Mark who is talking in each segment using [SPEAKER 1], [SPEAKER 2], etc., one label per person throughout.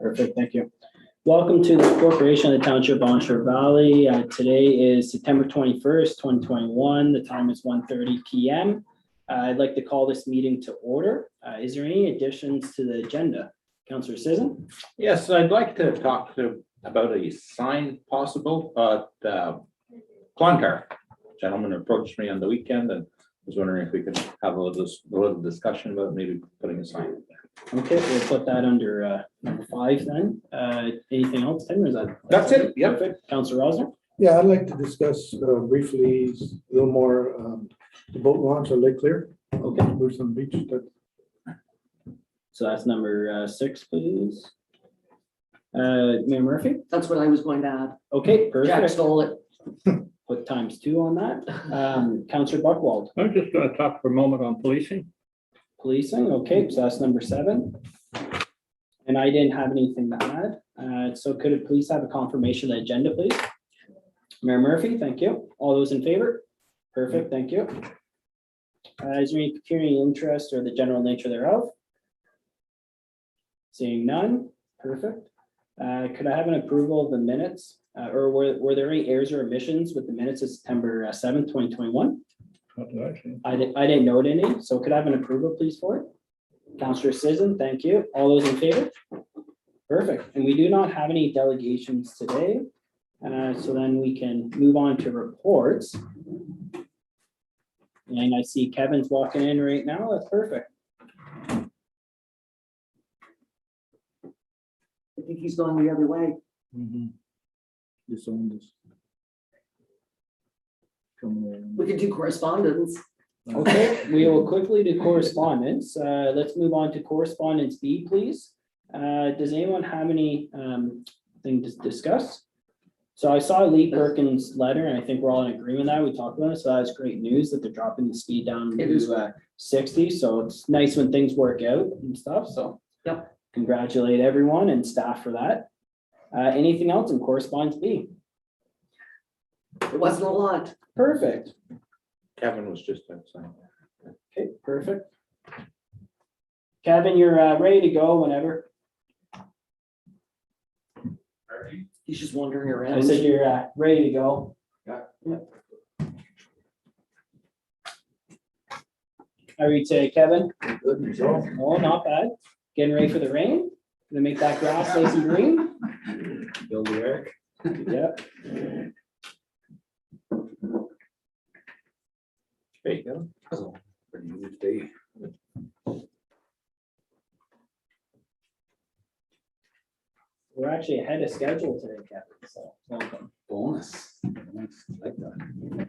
[SPEAKER 1] Perfect, thank you. Welcome to the Corporation of the Township of Onshore Valley. Today is September 21st, 2021. The time is 1:30 p.m. I'd like to call this meeting to order. Is there any additions to the agenda? Councillor Sisson?
[SPEAKER 2] Yes, I'd like to talk about a sign possible, Clontar. Gentleman approached me on the weekend and was wondering if we could have a little discussion about maybe putting a sign there.
[SPEAKER 1] Okay, we'll put that under number 5 then. Anything else, Tim, or is that?
[SPEAKER 2] That's it, yep.
[SPEAKER 1] Perfect. Councillor Rosner?
[SPEAKER 3] Yeah, I'd like to discuss briefly a little more the boat launch on Lake Clear.
[SPEAKER 1] Okay,
[SPEAKER 3] Move some beach.
[SPEAKER 1] so that's number 6, please. Mayor Murphy?
[SPEAKER 4] That's what I was going to add.
[SPEAKER 1] Okay,
[SPEAKER 4] Jack
[SPEAKER 1] perfect.
[SPEAKER 4] stole it.
[SPEAKER 1] Put ×2 on that. Councillor Buckwald?
[SPEAKER 5] I'm just going to talk for a moment on policing.
[SPEAKER 1] Policing, okay, so that's number 7. And I didn't have anything to add. So could a please have a confirmation of the agenda, please? Mayor Murphy, thank you. All those in favor? Perfect, thank you. Is there any pecuniary interest or the general nature thereof? Seeing none, perfect. Could I have an approval of the minutes? Or were there any errors or omissions with the minutes of September 7th, 2021?
[SPEAKER 5] What did I say?
[SPEAKER 1] I didn't note any, so could I have an approval, please, for it? Councillor Sisson, thank you. All those in favor? Perfect. And we do not have any delegations today. So then we can move on to reports. And I see Kevin's walking in right now. That's perfect.
[SPEAKER 4] I think he's going the other way.
[SPEAKER 3] This on this.
[SPEAKER 4] We could do correspondence.
[SPEAKER 1] Okay, we will quickly do correspondence. Let's move on to correspondence B, please. Does anyone have any thing to discuss? So I saw Lee Perkins' letter, and I think we're all in agreement that we talked about it. So that's great news that they're dropping the speed down
[SPEAKER 4] It is.
[SPEAKER 1] to 60. So it's nice when things work out and stuff. So
[SPEAKER 4] Yep.
[SPEAKER 1] Congratulate everyone and staff for that. Anything else in correspondence B?
[SPEAKER 4] It wasn't a lot.
[SPEAKER 1] Perfect.
[SPEAKER 2] Kevin was just outside.
[SPEAKER 1] Okay, perfect. Kevin, you're ready to go whenever.
[SPEAKER 4] He's just wandering
[SPEAKER 1] I
[SPEAKER 4] around.
[SPEAKER 1] said you're ready to go. Yep. How are you today, Kevin?
[SPEAKER 3] Good result.
[SPEAKER 1] Oh, not bad. Getting ready for the rain. Gonna make that grass nice and green.
[SPEAKER 2] Bill Eric.
[SPEAKER 1] Yep.
[SPEAKER 2] There you go.
[SPEAKER 3] So, pretty good day.
[SPEAKER 1] We're actually ahead of schedule today, Kevin. So welcome.
[SPEAKER 3] Bonus. Nice. Like that.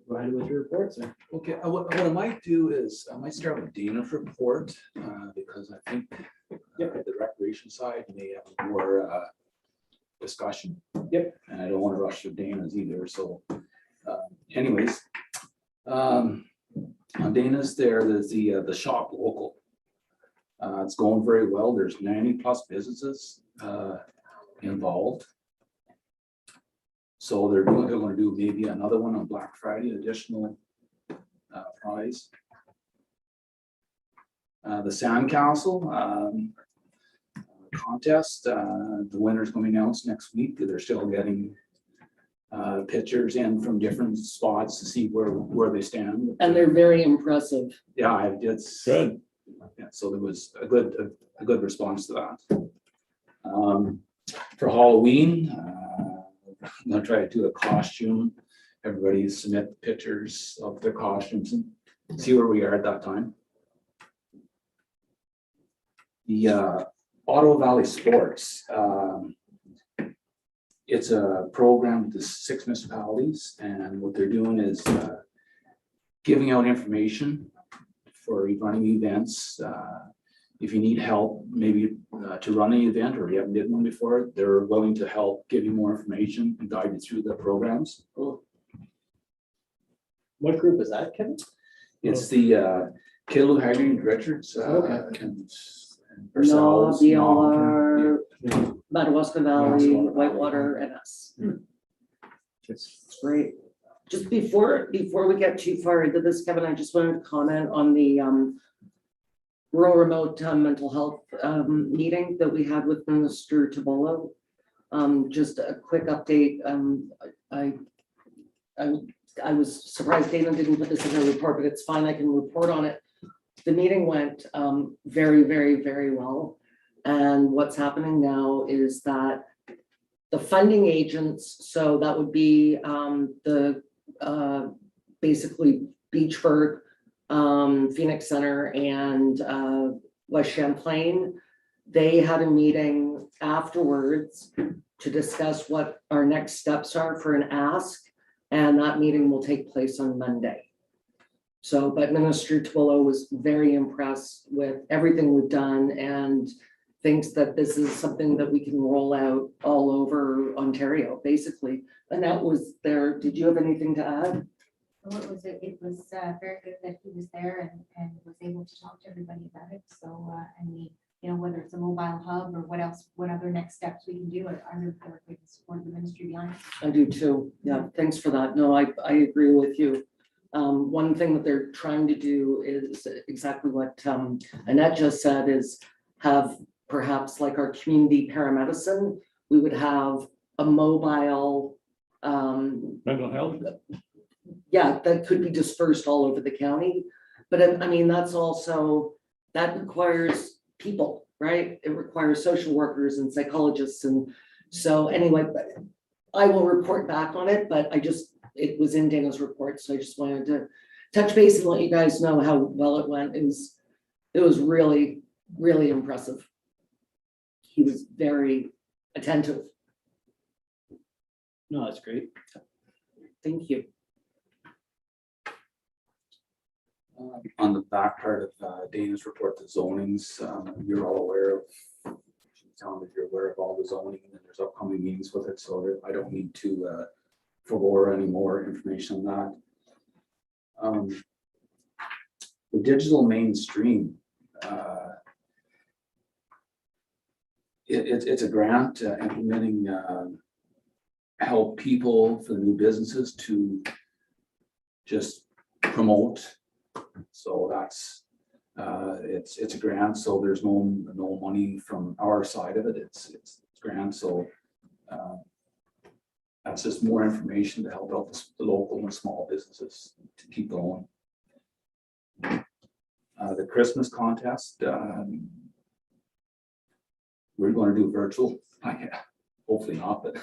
[SPEAKER 1] Go ahead with your report, sir.
[SPEAKER 6] Okay, what I might do is, I might start with Dana's report, because I think the recreation side may have more discussion.
[SPEAKER 1] Yep.
[SPEAKER 6] And I don't want to rush with Dana's either, so anyways. On Dana's there's the shop local. It's going very well. There's 90+ businesses involved. So they're going to do maybe another one on Black Friday, additional prize. The Sandcastle contest, the winner's going to be announced next week. They're still getting pictures in from different spots to see where they stand.
[SPEAKER 4] And they're very impressive.
[SPEAKER 6] Yeah, it's
[SPEAKER 5] Good.
[SPEAKER 6] Yeah, so there was a good response to that. For Halloween, I'm gonna try to do a costume. Everybody submit pictures of their costumes and see where we are at that time. The Ottawa Valley Sports, it's a program with the 6 municipalities, and what they're doing is giving out information for running events. If you need help, maybe to run an event, or you haven't did one before, they're willing to help give you more information and guide you through the programs.
[SPEAKER 1] What group is that, Kevin?
[SPEAKER 6] It's the Killaloe, Haggard, Richards,
[SPEAKER 1] Okay.
[SPEAKER 6] and ourselves.
[SPEAKER 4] No, DLR. Madawaska Valley, Whitewater, and us. It's great. Just before we get too far into this, Kevin, I just wanted to comment on the rural remote mental health meeting that we had with Minister Tabolo. Just a quick update. I was surprised Dana didn't put this in her report, but it's fine. I can report on it. The meeting went very, very, very well. And what's happening now is that the funding agents, so that would be the basically Beachford, Phoenix Center, and West Champlain, they had a meeting afterwards to discuss what our next steps are for an ask, and that meeting will take place on Monday. So, but Minister Twillo was very impressed with everything we've done and thinks that this is something that we can roll out all over Ontario, basically. And that was there. Did you have anything to add?
[SPEAKER 7] Well, it was very good that he was there and was able to talk to everybody about it. So, and we, whether it's a mobile hub or what other next steps we can do, I really feel like we can support the ministry behind it.
[SPEAKER 4] I do too. Yeah, thanks for that. No, I agree with you. One thing that they're trying to do is exactly what Annette just said, is have perhaps like our community paramedicine, we would have a mobile
[SPEAKER 5] Mental health.
[SPEAKER 4] yeah, that could be dispersed all over the county. But I mean, that's also, that requires people, right? It requires social workers and psychologists. And so anyway, but I will report back on it, but it was in Dana's report. So I just wanted to touch base and let you guys know how well it went. It was really, really impressive. He was very attentive.
[SPEAKER 1] No, that's great.
[SPEAKER 4] Thank you.
[SPEAKER 6] On the back part of Dana's report, the zonings, you're all aware of, tell them if you're aware of all the zoning, and there's upcoming meetings with it, so I don't need to forward any more information on that. The digital mainstream, it's a grant implementing help people for the new businesses to just promote. So that's it's a grant, so there's no money from our side of it. It's grant, so that's just more information to help out the local and small businesses to keep going. The Christmas contest, we're going to do virtual. Hopefully not, but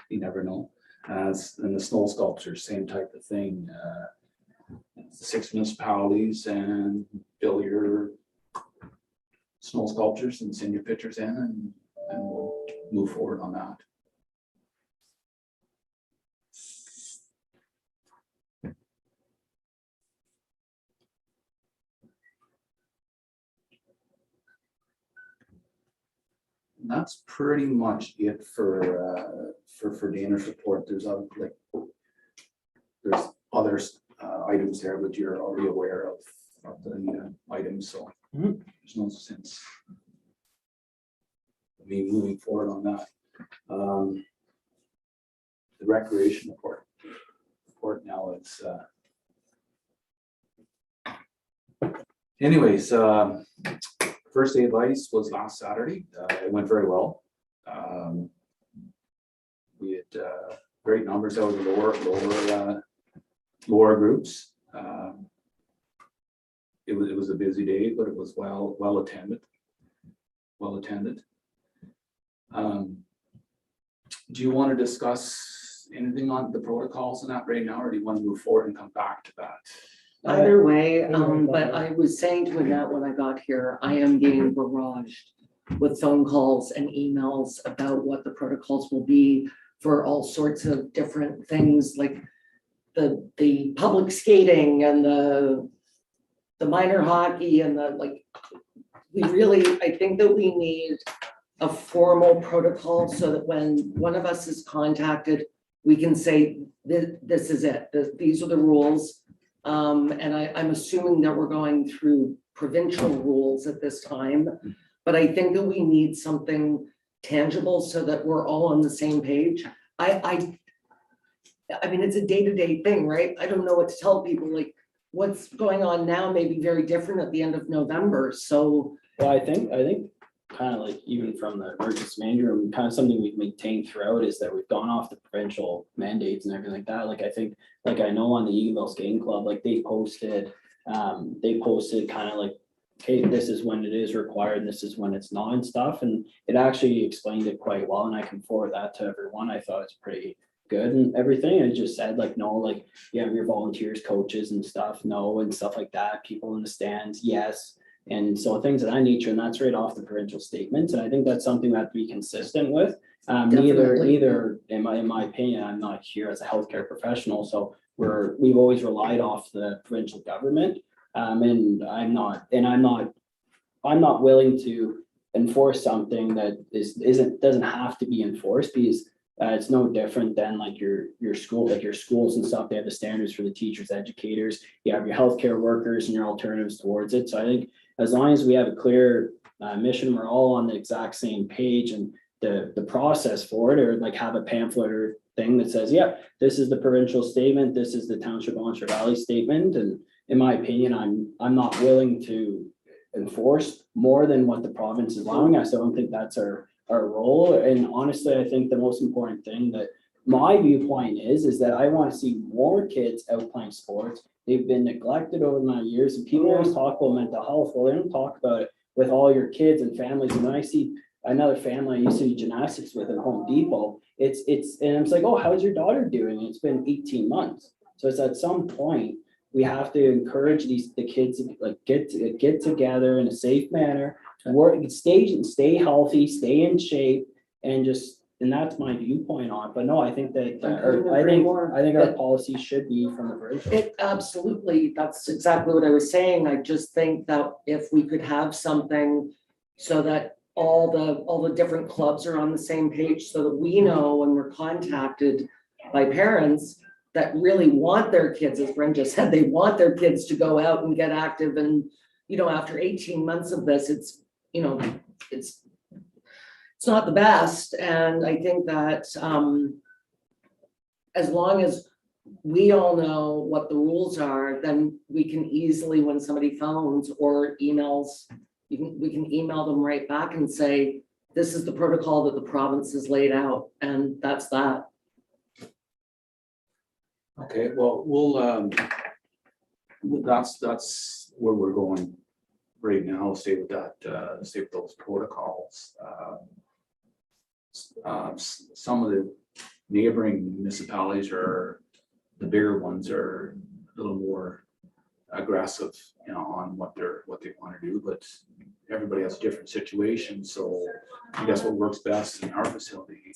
[SPEAKER 6] you never know. And the snow sculptures, same type of thing. 6 municipalities, and build your snow sculptures and send your pictures in, and we'll move forward on that. And that's pretty much it for Dana's report. There's other items there, but you're already aware of the items, so there's no sense me moving forward on that. The recreation report now, it's anyways, first day of ice was last Saturday. It went very well. We had great numbers out of the lower groups. It was a busy day, but it was well attended. Do you want to discuss anything on the protocols and that right now, or do you want to move forward and come back to that?
[SPEAKER 4] Either way, but I was saying to Annette when I got here, I am being barraged with phone calls and emails about what the protocols will be for all sorts of different things, like the public skating and the minor hockey and I think that we need a formal protocol so that when one of us is contacted, we can say, this is it, these are the rules. And I'm assuming that we're going through provincial rules at this time, but I think that we need something tangible so that we're all on the same page. I mean, it's a day-to-day thing, right? I don't know what to tell people, like, what's going on now may be very different at the end of November, so.
[SPEAKER 1] Well, I think kind of like even from the emergency manager, kind of something we've maintained throughout is that we've gone off the provincial mandates and everything like that. Like, I think, like, I know on the Eagle Skating Club, like, they posted kind of like, okay, this is when it is required, this is when it's not and stuff. And it actually explained it quite well, and I can forward that to everyone. I thought it's pretty good and everything. And it just said like, no, like, you have your volunteers, coaches and stuff, no, and stuff like that, people in the stands, yes. And so things of that nature, and that's right off the provincial statements. And I think that's something that we consistent with.
[SPEAKER 4] Definitely.
[SPEAKER 1] Neither, in my opinion, I'm not here as a healthcare professional, so we've always relied off the provincial government. And I'm not willing to enforce something that doesn't have to be enforced, because it's no different than like your school, like your schools and stuff. They have the standards for the teachers, educators, you have your healthcare workers and your alternatives towards it. So I think as long as we have a clear mission, we're all on the exact same page, and the process for it, or like have a pamphlet or thing that says, yeah, this is the provincial statement, this is the Township of Osford Valley statement. And in my opinion, I'm not willing to enforce more than what the province is allowing us. I don't think that's our role. And honestly, I think the most important thing that my viewpoint is that I want to see more kids out playing sports. They've been neglected over my years, and people always talk about mental health. Well, they don't talk about it with all your kids and families. And when I see another family I used to do gymnastics with at Home Depot, and it's like, oh, how's your daughter doing? And it's been 18 months. So it's at some point we have to encourage the kids to like get together in a safe manner, work, stay healthy, stay in shape, and that's my viewpoint on it. But no, I think that I think our policy should be from the provincial.
[SPEAKER 4] It absolutely, that's exactly what I was saying. I just think that if we could have something so that all the different clubs are on the same page, so that we know when we're contacted by parents that really want their kids, as Brenda said, they want their kids to go out and get active. And, after 18 months of this, it's not the best. And I think that as long as we all know what the rules are, then we can easily, when somebody phones or emails, we can email them right back and say, this is the protocol that the province has laid out, and that's that.
[SPEAKER 6] Okay, well, that's where we're going right now, stay with those protocols. Some of the neighboring municipalities, or the bigger ones, are a little more aggressive, on what they want to do, but everybody has a different situation. So I guess what works best in our facility.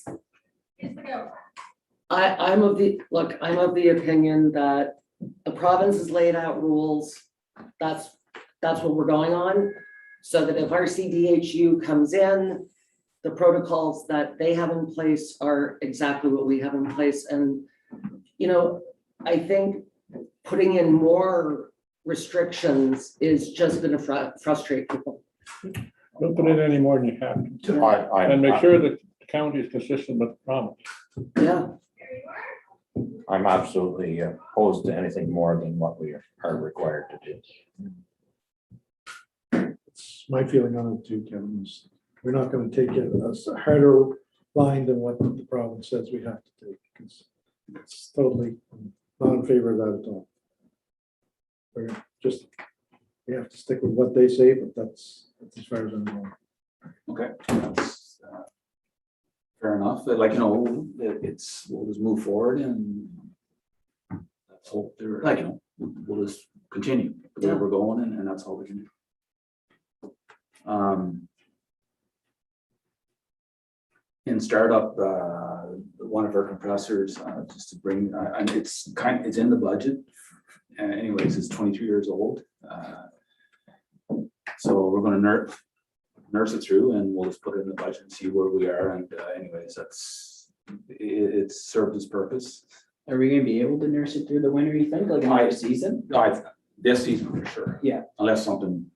[SPEAKER 4] I'm of the opinion that the province has laid out rules. That's what we're going on. So that if our CDHU comes in, the protocols that they have in place are exactly what we have in place. And, I think putting in more restrictions is just going to frustrate people.
[SPEAKER 5] Don't put in any more than you have to. And make sure that the county is consistent with the province.
[SPEAKER 4] Yeah.
[SPEAKER 8] I'm absolutely opposed to anything more than what we are required to do.
[SPEAKER 3] It's my feeling on it too, Kevin, is we're not gonna take a harder line than what the province says we have to take. It's totally not in favor of that at all. We have to stick with what they say, but that's as far as I'm going.
[SPEAKER 6] Okay, that's fair enough. But we'll just move forward, and let's hope we'll just continue the way we're going, and that's all we can do. In startup, one of our compressors, just to bring, and it's in the budget. Anyways, it's 22 years old. So we're going to nurse it through, and we'll just put it in the budget and see where we are. And anyways, it's served its purpose.
[SPEAKER 1] Are we gonna be able to nurse it through the winter, you think, like another season?
[SPEAKER 6] This season for sure.
[SPEAKER 1] Yeah.
[SPEAKER 6] Unless something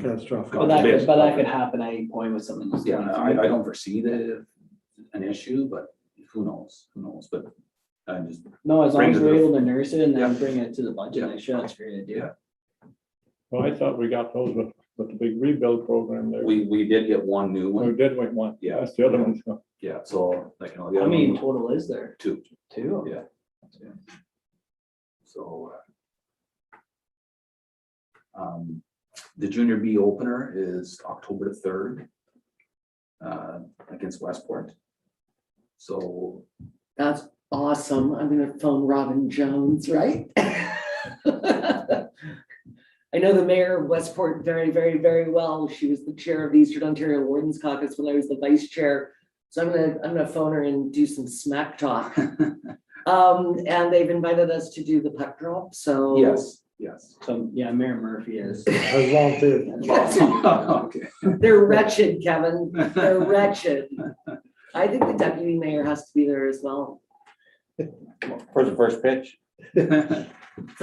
[SPEAKER 3] catastrophic.
[SPEAKER 1] But that could happen at any point with something. that's
[SPEAKER 6] Yeah,
[SPEAKER 1] going
[SPEAKER 6] I
[SPEAKER 1] through.
[SPEAKER 6] don't foresee an issue, but who knows, but I just,
[SPEAKER 1] No, as long
[SPEAKER 6] Bring
[SPEAKER 1] as
[SPEAKER 6] it to
[SPEAKER 1] we're
[SPEAKER 6] the-
[SPEAKER 1] able to nurse it and then
[SPEAKER 6] Yeah.
[SPEAKER 1] bring it to the budget
[SPEAKER 6] Yeah.
[SPEAKER 1] next year, that's great idea.
[SPEAKER 6] Yeah.
[SPEAKER 5] Well, I thought we got those with the big rebuild program there.
[SPEAKER 6] we did get one new
[SPEAKER 5] We
[SPEAKER 6] one,
[SPEAKER 5] did wait one.
[SPEAKER 6] Yeah.
[SPEAKER 5] That's the other one.
[SPEAKER 6] yeah, so like, the
[SPEAKER 1] How
[SPEAKER 6] other
[SPEAKER 1] many
[SPEAKER 6] one,
[SPEAKER 1] total is there?
[SPEAKER 6] two,
[SPEAKER 1] Two?
[SPEAKER 6] yeah. So. The junior B opener is October the 3rd. Against Westport. So,
[SPEAKER 4] That's awesome. I'm gonna phone Robin Jones, right? I know the mayor of Westport very, very, very well. She was the chair of the Eastern Ontario Wardens Caucus when I was the vice chair. So I'm gonna phone her and do some smack talk. And they've invited us to do the puck drop, so.
[SPEAKER 6] yes.
[SPEAKER 1] So, yeah, Mayor Murphy is.
[SPEAKER 3] I volunteered.
[SPEAKER 6] Okay.
[SPEAKER 4] They're wretched, Kevin. They're wretched. I think the deputy mayor has to be there as well.
[SPEAKER 8] For the first pitch.
[SPEAKER 4] For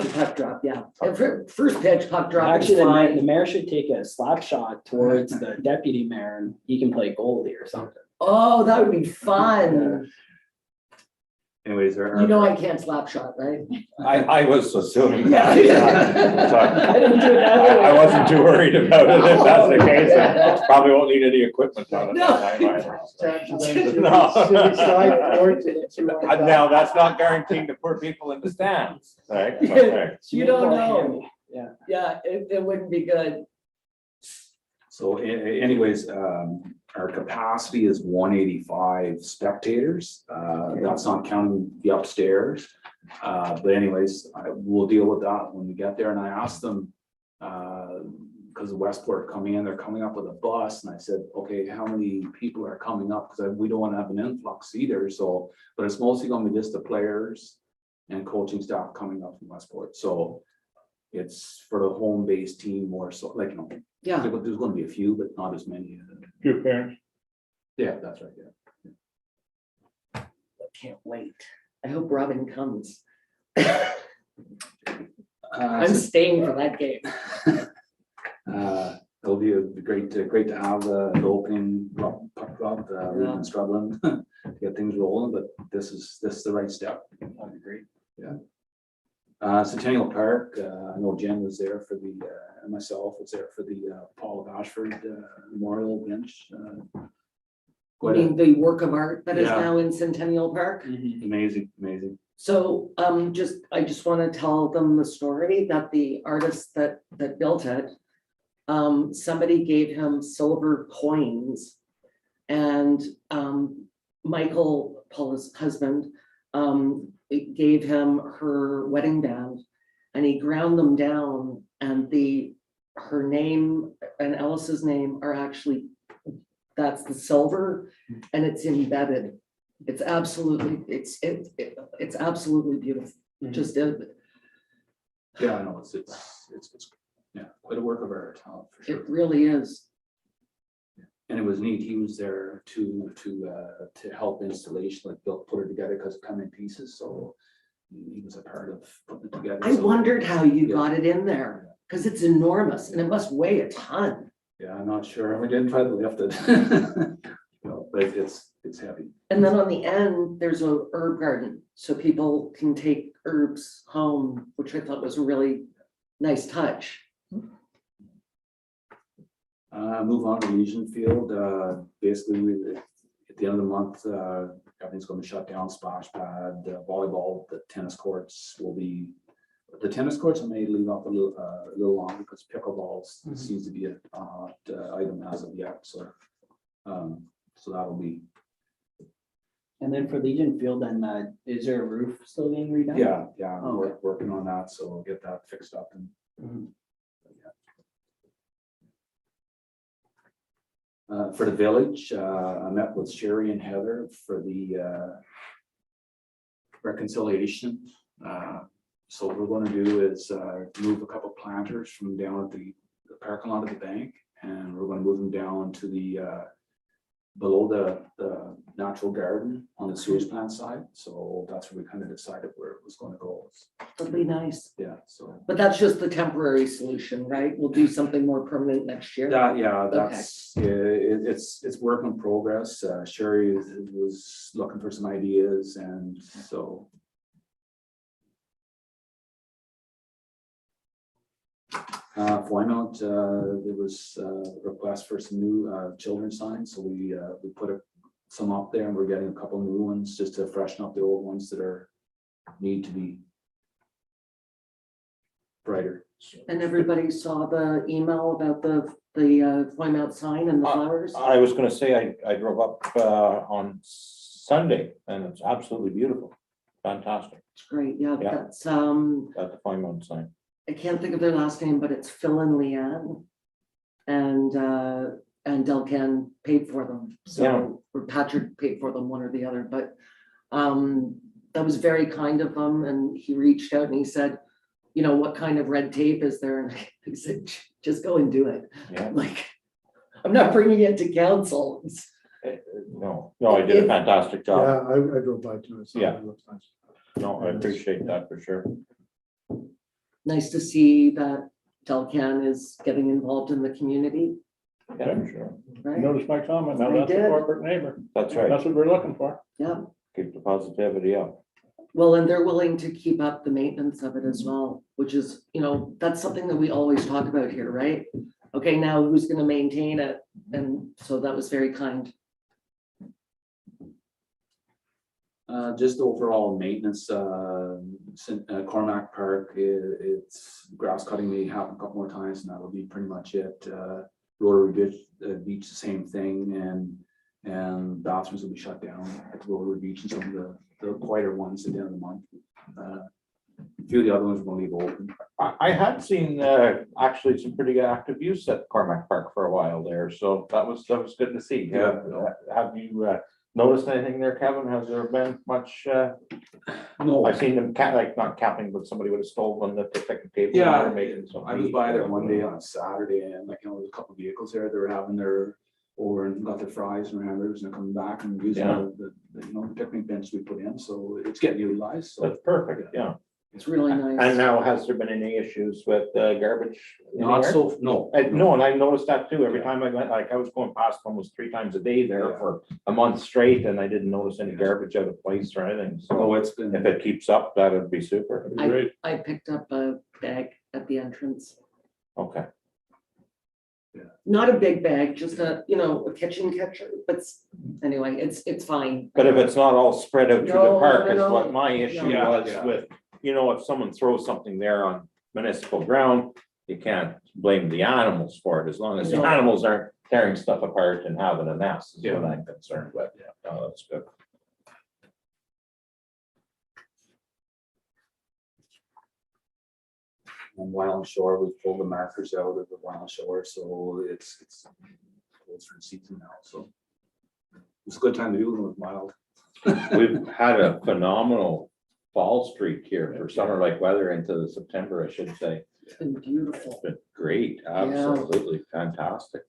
[SPEAKER 4] the puck drop, yeah. And first pitch puck drop is
[SPEAKER 1] Actually, the
[SPEAKER 4] fine.
[SPEAKER 1] mayor should take a slap shot towards the deputy mayor and he can play goalie or something.
[SPEAKER 4] Oh, that would be fun.
[SPEAKER 6] Anyways,
[SPEAKER 4] You know I can't slap shot, right?
[SPEAKER 8] I was assuming
[SPEAKER 4] Yeah.
[SPEAKER 8] that. So
[SPEAKER 1] I didn't do it that way.
[SPEAKER 8] I wasn't too worried about it, if that's the case. I probably won't need any equipment on it that time either. No. Now, that's not guaranteeing to put people in the stands, right? Okay.
[SPEAKER 4] You don't
[SPEAKER 1] Call
[SPEAKER 4] know.
[SPEAKER 1] Hammy. Yeah.
[SPEAKER 4] Yeah, it wouldn't be good.
[SPEAKER 6] So anyways, our capacity is 185 spectators. That's not counting the upstairs. But anyways, we'll deal with that when we get there. And I asked them, because Westport coming in, they're coming up with a bus. And I said, okay, how many people are coming up? Because we don't want to have an influx either. So, but it's mostly going to be just the players and coaching staff coming up from Westport. So it's for the home-based team more so, like,
[SPEAKER 4] Yeah.
[SPEAKER 6] there's going to be a few, but not as many.
[SPEAKER 5] Few parents.
[SPEAKER 6] Yeah, that's right, yeah.
[SPEAKER 4] I can't wait. I hope Robin comes. I'm staying for that game.
[SPEAKER 6] It'll be great to have the opening puck drop. We've been struggling to get things rolling, but this is the right step.
[SPEAKER 1] That'd be great.
[SPEAKER 6] Centennial Park, I know Jen was there for the, and myself was there for the Paul of Ashford Memorial Bench.
[SPEAKER 4] I
[SPEAKER 6] Quite
[SPEAKER 4] mean, the work of art that is
[SPEAKER 6] Yeah.
[SPEAKER 4] now in Centennial Park.
[SPEAKER 6] amazing.
[SPEAKER 4] So I just want to tell them the story that the artist that built it, somebody gave him silver coins, and Michael, Paula's husband, gave him her wedding band, and he ground them down, and her name and Alice's name are actually, that's the silver, and it's embedded. It's absolutely, it's absolutely beautiful.
[SPEAKER 1] Mhm.
[SPEAKER 4] Just
[SPEAKER 6] Yeah, I know, it's quite a work of art, for sure.
[SPEAKER 4] it really is.
[SPEAKER 6] And it was neat, he was there to help installation, like put it together because it come in pieces, so he was a part of putting it together.
[SPEAKER 4] I
[SPEAKER 6] so-
[SPEAKER 4] wondered how you
[SPEAKER 6] Yeah.
[SPEAKER 4] got it in there, because it's enormous and it must weigh a ton.
[SPEAKER 6] Yeah, I'm not sure, we didn't try to lift it. No, but it's heavy.
[SPEAKER 4] And then on the end, there's a herb garden, so people can take herbs home, which I thought was a really nice touch.
[SPEAKER 6] Move on to Legion Field, basically, at the end of the month, everything's gonna be shut down, splash pad, volleyball, the tennis courts will be, the tennis courts I may leave off a little longer, because pickleball seems to be a hot item as of yet, so. So that'll be,
[SPEAKER 1] And then for Legion Field, then is there a roof still being redone?
[SPEAKER 6] yeah,
[SPEAKER 1] Oh,
[SPEAKER 6] we're working on that, so we'll get that fixed up and.
[SPEAKER 1] Mhm.
[SPEAKER 6] For the village, I met with Sherry and Heather for the reconciliation. So what we're gonna do is move a couple planters from down at the parking lot of the bank, and we're gonna move them down to the below the natural garden on on the sewage plant side, so that's where we kind of decided where it was gonna go.
[SPEAKER 4] That'd be nice.
[SPEAKER 6] Yeah, so.
[SPEAKER 4] But that's just the temporary solution, right? We'll do something more permanent next year.
[SPEAKER 6] That's, it's work in progress. Sherry was looking for some ideas, and so. Flymount, there was a request for some new children's signs, so we put some up there, and we're getting a couple new ones just to freshen up the old ones that need to be brighter.
[SPEAKER 4] And everybody saw the email about the Flymount sign and the flowers?
[SPEAKER 8] I was gonna say, I drove up on Sunday and it's absolutely beautiful. Fantastic.
[SPEAKER 4] It's great, yeah,
[SPEAKER 8] Yeah.
[SPEAKER 4] that's,
[SPEAKER 8] At the Plymouth sign.
[SPEAKER 4] I can't think of their last name, but it's Phil and Leanne. And Delcan paid for them,
[SPEAKER 8] Yeah.
[SPEAKER 4] so, or Patrick paid for them, one or the other, but that was very kind of them, and he reached out and he said, you know, what kind of red tape is there? And I said, just go and do it.
[SPEAKER 8] Yeah.
[SPEAKER 4] Like, I'm not bringing it to council.
[SPEAKER 8] No, I did a fantastic job.
[SPEAKER 3] Yeah, I drove by too. It
[SPEAKER 8] Yeah.
[SPEAKER 3] looks nice.
[SPEAKER 8] No, I appreciate that for sure.
[SPEAKER 4] Nice to see that Delcan is getting involved in the community,
[SPEAKER 8] Yeah, for sure.
[SPEAKER 4] right?
[SPEAKER 5] Notice my comment, now
[SPEAKER 4] I
[SPEAKER 5] that's a
[SPEAKER 4] did.
[SPEAKER 5] corporate neighbor.
[SPEAKER 8] That's right.
[SPEAKER 5] That's what we're looking for.
[SPEAKER 4] Yeah,
[SPEAKER 8] Keep the positivity up.
[SPEAKER 4] well, and they're willing to keep up the maintenance of it as well, which is, you know, that's something that we always talk about here, right? Okay, now who's gonna maintain it? And so that was very kind.
[SPEAKER 6] Just overall maintenance, Cormac Park, it's grass cutting may happen a couple more times, and that'll be pretty much it. Rotary Beach, the same thing, and bathrooms will be shut down at the Rotary Beach and some of the quieter ones at the end of the month. A few of the other ones will leave open.
[SPEAKER 8] I had seen actually some pretty active use at Cormac Park for a while there, so that was good to see. Have you noticed anything there, Kevin? Has there been much?
[SPEAKER 6] No,
[SPEAKER 8] I've seen them not camping, but somebody would have stolen the picnic table.
[SPEAKER 6] Yeah,
[SPEAKER 8] or making some
[SPEAKER 6] I was
[SPEAKER 8] meat.
[SPEAKER 6] by there one day on Saturday, and like, you know, there's a couple of vehicles there, they were having their over and got their fries and hamburgers and coming back and using
[SPEAKER 8] Yeah.
[SPEAKER 6] the you know, picnic bench we put in, so it's getting utilized, so.
[SPEAKER 8] That's perfect, yeah.
[SPEAKER 4] It's really
[SPEAKER 8] And
[SPEAKER 4] nice.
[SPEAKER 8] now, has there been any issues with garbage? in
[SPEAKER 6] Not
[SPEAKER 8] there?
[SPEAKER 6] so, no.
[SPEAKER 8] No, and I noticed that too. Every
[SPEAKER 6] Yeah.
[SPEAKER 8] time I went, like, I was going past almost 3 times a day there
[SPEAKER 6] Yeah.
[SPEAKER 8] for a month straight, and I didn't notice any garbage out of place or anything.
[SPEAKER 6] Oh,
[SPEAKER 8] So
[SPEAKER 6] it's been.
[SPEAKER 8] if it keeps up, that'd be super.
[SPEAKER 5] Great.
[SPEAKER 4] I picked up a bag at the entrance.
[SPEAKER 8] Okay.
[SPEAKER 4] Not a big bag, just a, you know, a kitchen catcher, but anyway, it's fine.
[SPEAKER 8] But if it's not all spread out through the
[SPEAKER 4] No,
[SPEAKER 8] park,
[SPEAKER 4] no,
[SPEAKER 8] is
[SPEAKER 4] no.
[SPEAKER 8] what my issue
[SPEAKER 6] Yeah,
[SPEAKER 8] was
[SPEAKER 6] yeah.
[SPEAKER 8] with, you know, if someone throws something there on municipal ground, you can't blame the animals for it, as long as the
[SPEAKER 4] No.
[SPEAKER 8] animals aren't tearing stuff apart and having a mess, is what I'm concerned with. Yeah, oh, that's good.
[SPEAKER 6] On Wild Shore, we pulled the markers out of the Wild Shore, so it's close for the season now, so. It's a good time to do it with Wild.
[SPEAKER 8] We've had a phenomenal fall streak here for summer-like weather into the September, I should say.
[SPEAKER 4] It's been beautiful.
[SPEAKER 8] It's been great, absolutely fantastic.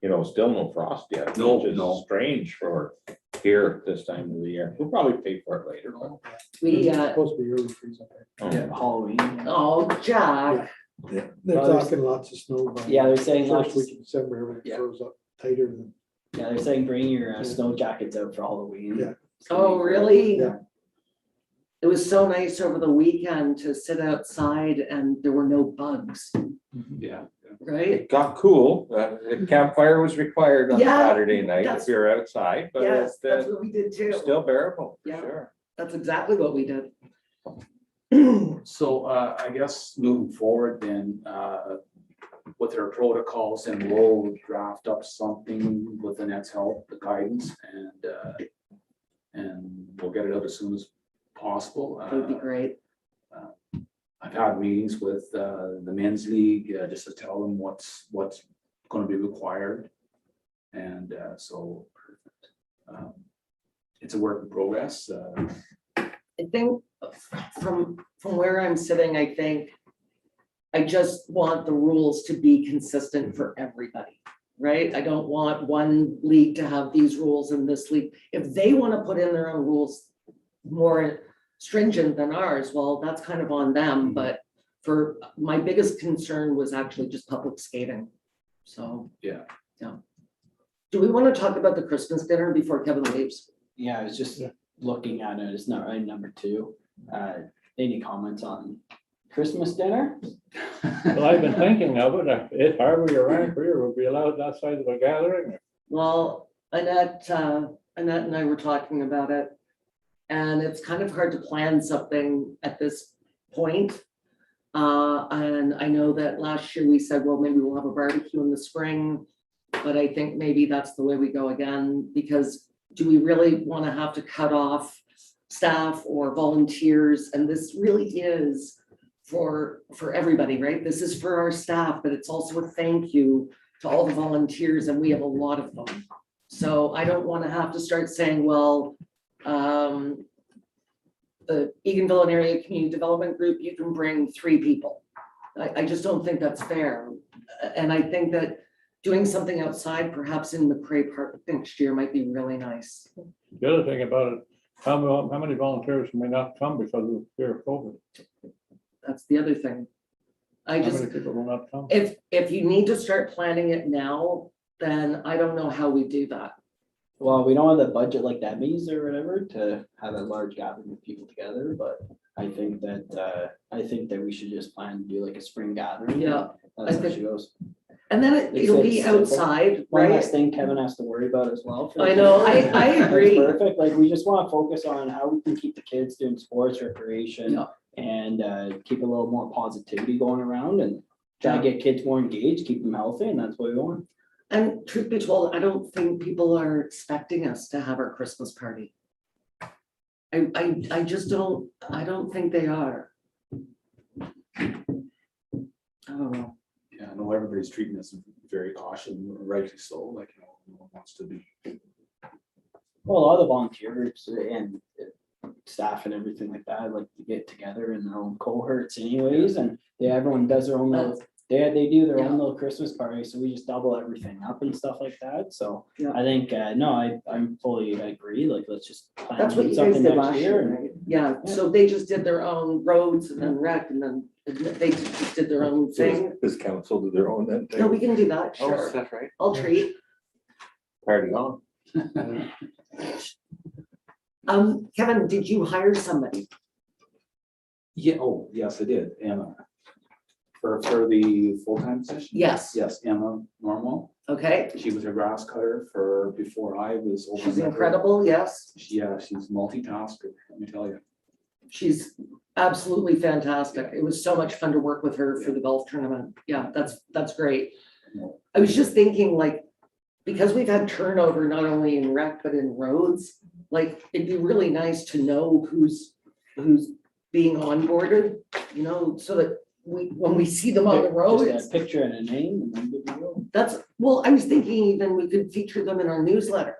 [SPEAKER 8] You know, still no frost yet.
[SPEAKER 6] No,
[SPEAKER 8] which is
[SPEAKER 6] no.
[SPEAKER 8] strange for here this time of the year. We'll probably pay for it later. but-
[SPEAKER 4] We,
[SPEAKER 3] It's supposed to be early freeze up there.
[SPEAKER 8] Oh,
[SPEAKER 1] Yeah, Halloween.
[SPEAKER 4] oh, Jack,
[SPEAKER 3] They're
[SPEAKER 1] Well,
[SPEAKER 3] talking lots of snow. by
[SPEAKER 1] Yeah, they're saying
[SPEAKER 3] First
[SPEAKER 1] lots,
[SPEAKER 3] week of December, everything
[SPEAKER 1] Yeah.
[SPEAKER 3] froze up tighter than.
[SPEAKER 1] yeah, they're saying bring your snow jackets out for Halloween.
[SPEAKER 3] Yeah.
[SPEAKER 4] oh, really?
[SPEAKER 3] Yeah.
[SPEAKER 4] It was so nice over the weekend to sit outside and there were no bugs,
[SPEAKER 6] Yeah.
[SPEAKER 4] right?
[SPEAKER 8] It got cool. The campfire was required on
[SPEAKER 4] Yeah,
[SPEAKER 8] Saturday night
[SPEAKER 4] that's-
[SPEAKER 8] if you're outside, but
[SPEAKER 4] Yes, that's
[SPEAKER 8] it's
[SPEAKER 4] what we did too.
[SPEAKER 8] still bearable, for
[SPEAKER 4] Yeah.
[SPEAKER 8] sure.
[SPEAKER 4] That's exactly what we did.
[SPEAKER 6] So I guess moving forward then, with their protocols, and we'll draft up something with Annette's help, the guidance, and we'll get it out as soon as possible.
[SPEAKER 4] That would be great.
[SPEAKER 6] I've had meetings with the men's league, just to tell them what's gonna be required. And so it's a work in progress.
[SPEAKER 4] I think from where I'm sitting, I think I just want the rules to be consistent for everybody, right? I don't want one league to have these rules and this league. If they want to put in their own rules more stringent than ours, well, that's kind of on them, but for my biggest concern was actually just public skating. So.
[SPEAKER 6] Yeah.
[SPEAKER 4] Yeah. Do we want to talk about the Christmas dinner before Kevin leaves?
[SPEAKER 1] Yeah, I was just looking at it. It's not right, number 2. Any comments on Christmas dinner?
[SPEAKER 5] Well, I've been thinking of it, if Harvey or Rancourt would be allowed that size of a gathering.
[SPEAKER 4] Well, Annette and I were talking about it. And it's kind of hard to plan something at this point. And I know that last year we said, well, maybe we'll have a barbecue in the spring. But I think maybe that's the way we go again, because do we really want to have to cut off staff or volunteers? And this really is for everybody, right? This is for our staff, but it's also a thank you to all the volunteers, and we have a lot of them. So I don't want to have to start saying, well, the Eganville and Area Community Development Group, you can bring 3 people. I just don't think that's fair. And I think that doing something outside, perhaps in McCray Park next year, might be really nice.
[SPEAKER 5] The other thing about it, how many volunteers may not come because of fear of COVID?
[SPEAKER 4] That's the other thing.
[SPEAKER 5] How many people will not come?
[SPEAKER 4] If you need to start planning it now, then I don't know how we do that.
[SPEAKER 1] Well, we don't have the budget like Debbie's or whatever to have a large gathering of people together, but I think that we should just plan to do like a spring gathering.
[SPEAKER 4] Yeah,
[SPEAKER 1] That's
[SPEAKER 4] I
[SPEAKER 1] how
[SPEAKER 4] think-
[SPEAKER 1] she goes.
[SPEAKER 4] And then it'll be
[SPEAKER 1] It's simple.
[SPEAKER 4] outside,
[SPEAKER 1] One less
[SPEAKER 4] right?
[SPEAKER 1] thing Kevin has to worry about as well. for
[SPEAKER 4] I
[SPEAKER 1] the
[SPEAKER 4] know,
[SPEAKER 1] kids.
[SPEAKER 4] I
[SPEAKER 1] That's
[SPEAKER 4] agree.
[SPEAKER 1] Perfect, like we just want to focus on how we can keep the kids doing sports, recreation.
[SPEAKER 4] Yeah.
[SPEAKER 1] And keep a little more positivity going around and try to get kids more engaged, keep them healthy, and that's what we want.
[SPEAKER 4] And truth be told, I don't think people are expecting us to have our Christmas party. I just don't, I don't think they are. I don't know.
[SPEAKER 6] Yeah, I know everybody's treating this very cautious, rightly so, like, you know, no one wants to be.
[SPEAKER 1] Well, a lot of the volunteer groups and staff and everything like that, like to get together in their own cohorts anyways, and everyone does their own little, they do their own little Christmas party, so we just double everything up and stuff like that, so.
[SPEAKER 4] Yeah.
[SPEAKER 1] I think, no, I'm fully agree, like, let's just plan
[SPEAKER 4] That's what you guys
[SPEAKER 1] something
[SPEAKER 4] did
[SPEAKER 1] next
[SPEAKER 4] last
[SPEAKER 1] year.
[SPEAKER 4] year,
[SPEAKER 1] and-
[SPEAKER 4] right? Yeah, so they just did their own roads and then rec, and then they just did their own thing.
[SPEAKER 8] Does council do their own then?
[SPEAKER 4] No, we can do that,
[SPEAKER 8] Oh,
[SPEAKER 4] sure.
[SPEAKER 8] that's right.
[SPEAKER 4] I'll treat.
[SPEAKER 8] Party on.
[SPEAKER 4] Kevin, did you hire somebody?
[SPEAKER 6] Yeah, oh, yes, I did, Emma. For the full-time position?
[SPEAKER 4] Yes.
[SPEAKER 6] Yes, Emma Normal.
[SPEAKER 4] Okay,
[SPEAKER 6] She was a grass cutter for before I was. over
[SPEAKER 4] she's
[SPEAKER 6] there.
[SPEAKER 4] incredible, yes.
[SPEAKER 6] Yeah, she's multitasker, let me tell you.
[SPEAKER 4] She's absolutely fantastic. It was so much fun to work with her for the golf tournament. Yeah, that's great. I was just thinking, like, because we've had turnover not only in rec, but in roads, like, it'd be really nice to know who's being onboarded, you know, so that when we see them on the road,
[SPEAKER 1] Just a picture and a name and then good to go.
[SPEAKER 4] well, I was thinking even we could feature them in our newsletter,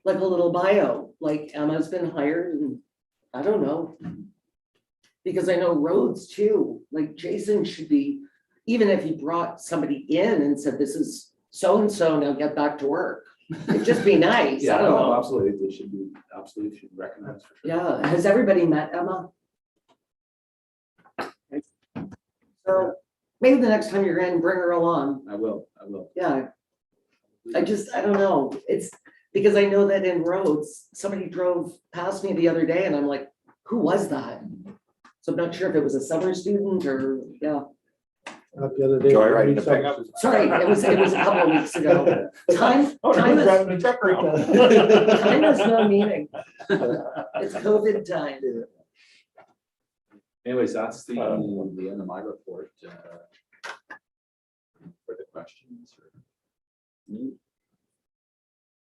[SPEAKER 4] like a little bio, like Emma's been hired and I don't know. Because I know roads too, like Jason should be, even if he brought somebody in and said, this is so-and-so, now get back to work. It'd just be nice, I
[SPEAKER 6] Yeah,
[SPEAKER 4] don't
[SPEAKER 6] no,
[SPEAKER 4] know.
[SPEAKER 6] absolutely, they should be, absolutely should recognize for sure.
[SPEAKER 4] Yeah, has everybody met Emma? So maybe the next time you're in, bring her along.
[SPEAKER 6] I will.
[SPEAKER 4] Yeah, I don't know. It's because I know that in roads, somebody drove past me the other day and I'm like, who was that? So I'm not sure if it was a summer student or, yeah,
[SPEAKER 3] Not the other day.
[SPEAKER 8] Joyriding to pick up.
[SPEAKER 4] sorry, it was a couple of weeks ago. Time is,
[SPEAKER 8] driving a truck around.
[SPEAKER 4] time has no meaning. It's COVID time.
[SPEAKER 6] Anyways, that's the end of my report. For the questions.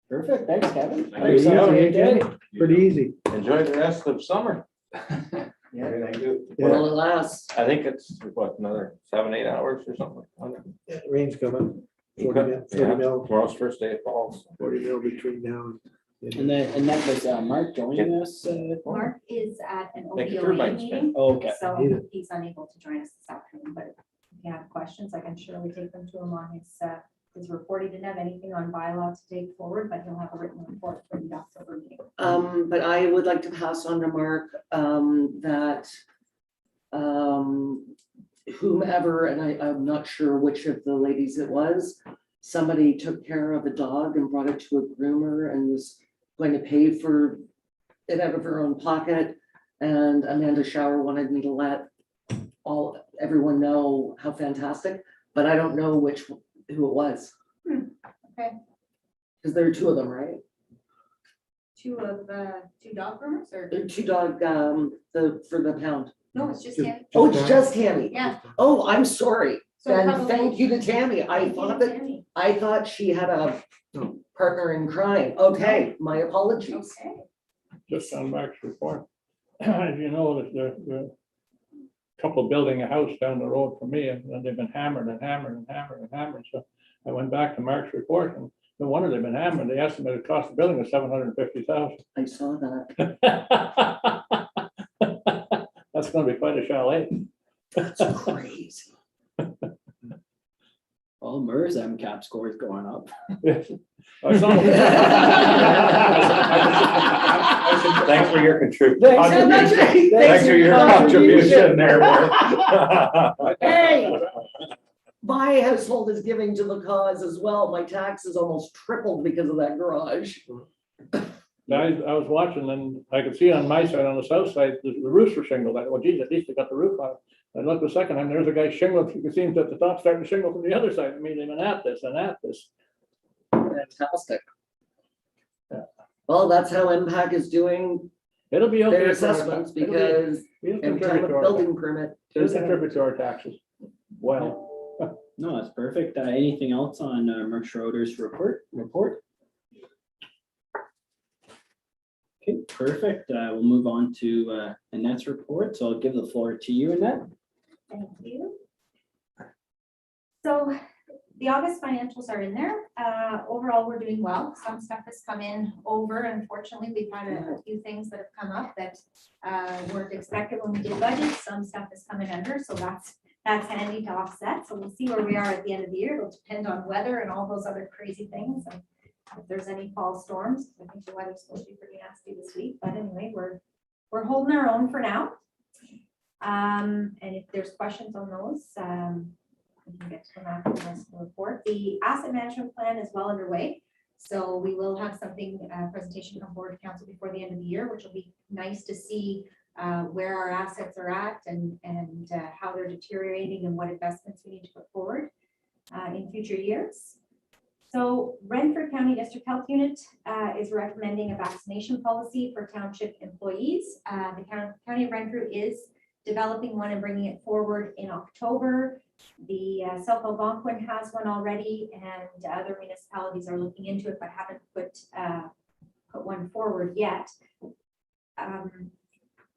[SPEAKER 1] Perfect, thanks, Kevin.
[SPEAKER 6] Pretty easy,
[SPEAKER 3] Pretty easy.
[SPEAKER 8] Enjoy the rest of summer.
[SPEAKER 1] Yeah.
[SPEAKER 8] Thank you.
[SPEAKER 4] Well, it lasts.
[SPEAKER 8] I think it's what, another 7-8 hours or something.
[SPEAKER 3] Yeah, rain's coming. 40 mil,
[SPEAKER 8] Yeah,
[SPEAKER 3] 40 mil,
[SPEAKER 8] tomorrow's first day of fall.
[SPEAKER 3] 40 mil between now and.
[SPEAKER 1] And that was Mark joining us.
[SPEAKER 7] Mark is at an
[SPEAKER 8] Thank you for
[SPEAKER 7] OPOA
[SPEAKER 8] reminding me.
[SPEAKER 7] meeting,
[SPEAKER 1] Oh, okay.
[SPEAKER 7] so he's unable to join us this afternoon, but if you have questions, I can surely take them to him on his his report. He didn't have anything on bylaw to take forward, but he'll have a written report for the October meeting.
[SPEAKER 4] But I would like to pass on to Mark, that whomever, and I'm not sure which of the ladies it was, somebody took care of a dog and brought it to a groomer and was going to pay for it out of her own pocket. And Amanda Shower wanted me to let everyone know how fantastic, but I don't know who it was.
[SPEAKER 7] Okay.
[SPEAKER 4] Because there are two of them, right?
[SPEAKER 7] Two dog groomers or?
[SPEAKER 4] There are two dog, for the pound.
[SPEAKER 7] No, it's just him.
[SPEAKER 4] Oh, it's just Tammy.
[SPEAKER 7] Yeah.
[SPEAKER 4] Oh, I'm sorry.
[SPEAKER 7] So
[SPEAKER 4] Then
[SPEAKER 7] probably-
[SPEAKER 4] thank you to Tammy.
[SPEAKER 7] Thank you, Tammy.
[SPEAKER 4] I thought she had a partner in crime. Okay, my apologies.
[SPEAKER 7] Okay.
[SPEAKER 5] Just on Mark's report, as you know, that the couple building a house down the road from me, and they've been hammered and hammered and hammered and hammered. So I went back to Mark's report, and no wonder they've been hammered. The estimated cost of building was $750,000.
[SPEAKER 4] I saw that.
[SPEAKER 5] That's gonna be quite a chalet.
[SPEAKER 4] That's crazy.
[SPEAKER 1] Well, MERS MCAP score is going up.
[SPEAKER 8] Thanks for your contribution.
[SPEAKER 4] Thanks
[SPEAKER 8] for your contribution there, Mark.
[SPEAKER 4] Hey, my household is giving to the cause as well. My taxes almost tripled because of that garage.
[SPEAKER 5] I was watching, and I could see on my side, on the south side, the roofs were shingled. I thought, well, geez, at least they got the roof on. I looked the second time, there's a guy shingled. You can see him at the top starting to shingle from the other side. I mean, they've been at this and at this.
[SPEAKER 4] Fantastic.
[SPEAKER 5] Yeah.
[SPEAKER 4] Well, that's how MPAC is doing
[SPEAKER 5] It'll be okay.
[SPEAKER 4] their
[SPEAKER 5] for our-
[SPEAKER 4] assessments
[SPEAKER 5] it'll be-
[SPEAKER 4] because
[SPEAKER 5] It'll
[SPEAKER 4] every time
[SPEAKER 5] contribute
[SPEAKER 4] a
[SPEAKER 5] to our,
[SPEAKER 4] building permit.
[SPEAKER 5] it'll contribute to our taxes. Well,
[SPEAKER 1] No, that's perfect. Anything else on Mark Schroeder's report? Okay, perfect. We'll move on to Annette's report. So I'll give the floor to you, Annette.
[SPEAKER 7] Thank you. So the August financials are in there. Overall, we're doing well. Some stuff has come in over. Unfortunately, we've had a few things that have come up that weren't expected when we did budget. Some stuff is coming under, so that's handy to offset. So we'll see where we are at the end of the year. It'll depend on weather and all those other crazy things. And if there's any fall storms, I think the weather's supposed to be pretty nasty this week. But anyway, we're holding our own for now. And if there's questions on those, we can get to them after the rest of the report. The asset management plan is well underway. So we will have something, presentation come forward to council before the end of the year, which will be nice to see where our assets are at and how they're deteriorating and what investments we need to put forward in future years. So Renfrew County District Health Unit is recommending a vaccination policy for township employees. The County of Renfrew is developing one and bringing it forward in October. The South Algonquin has one already, and other municipalities are looking into it, but haven't put one forward yet.